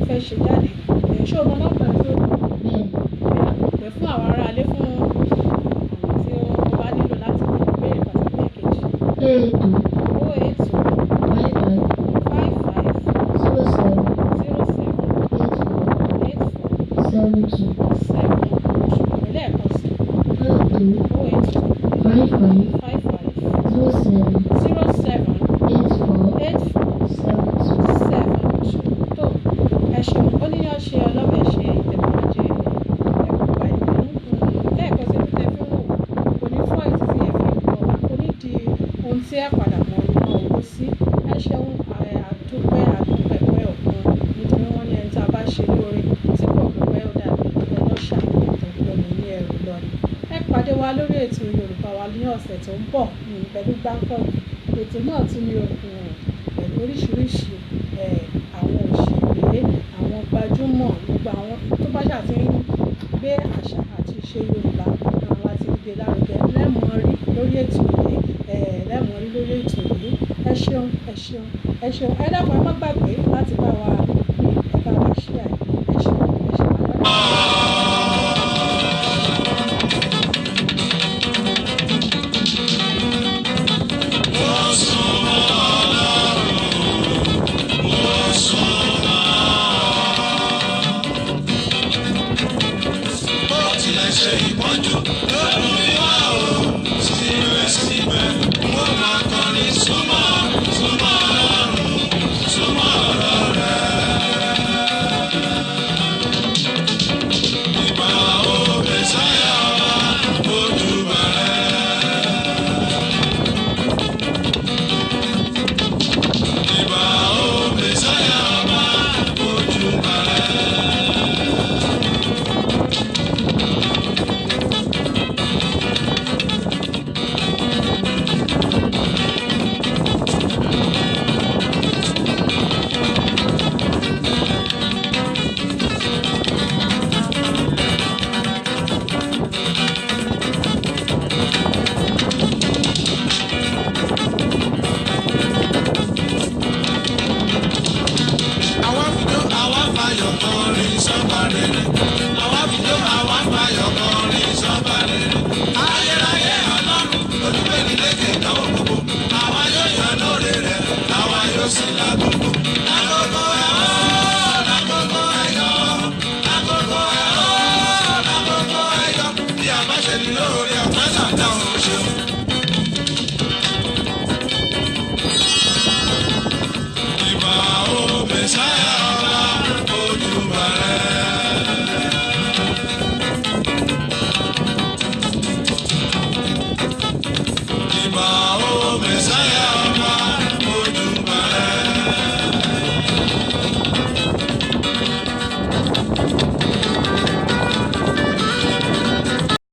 fẹ́ ṣe jáde ṣé o mọ nọ́mbà tó bẹ́ẹ̀ pè fún àwọn aráalé fún àwọn tí ó bá nílò láti béèrè pàtàkì èkejì. ètò 'Wa lórí ètò Yorùbá wa ní ọ̀sẹ̀ tó ń bọ̀ pẹ̀lú Gbáǹkọ́gbì. Ètò náà tún ní pẹ̀lú oríṣiríṣi àwọn òṣèré, àwọn gbajúmọ̀, gbogbo àwọn tó bá ṣà ti ń gbé àṣà àti ìṣe Yorùbá àwọn láti gbé lárugẹ lẹ́mọ̀ọ́ rí lórí ètò yìí. Ẹ ṣeun. Ẹ dákun ẹ má gbàgbé láti bá wa share. Ẹ ṣeun. Ṣe ìpọ́njú lọ́dún ìwà o, síbẹ̀síbẹ̀ wọ́n máa kọrin súnmọ́ Ọlọ́run, súnmọ́ ọ̀rọ̀ rẹ̀. Ìbà o Mèsáyà wa ojú bẹ̀rẹ̀. Ìbà o Mèsáyà wa ojú bẹ̀rẹ̀. Àwa fayọ̀ kọrin sọ́kàn.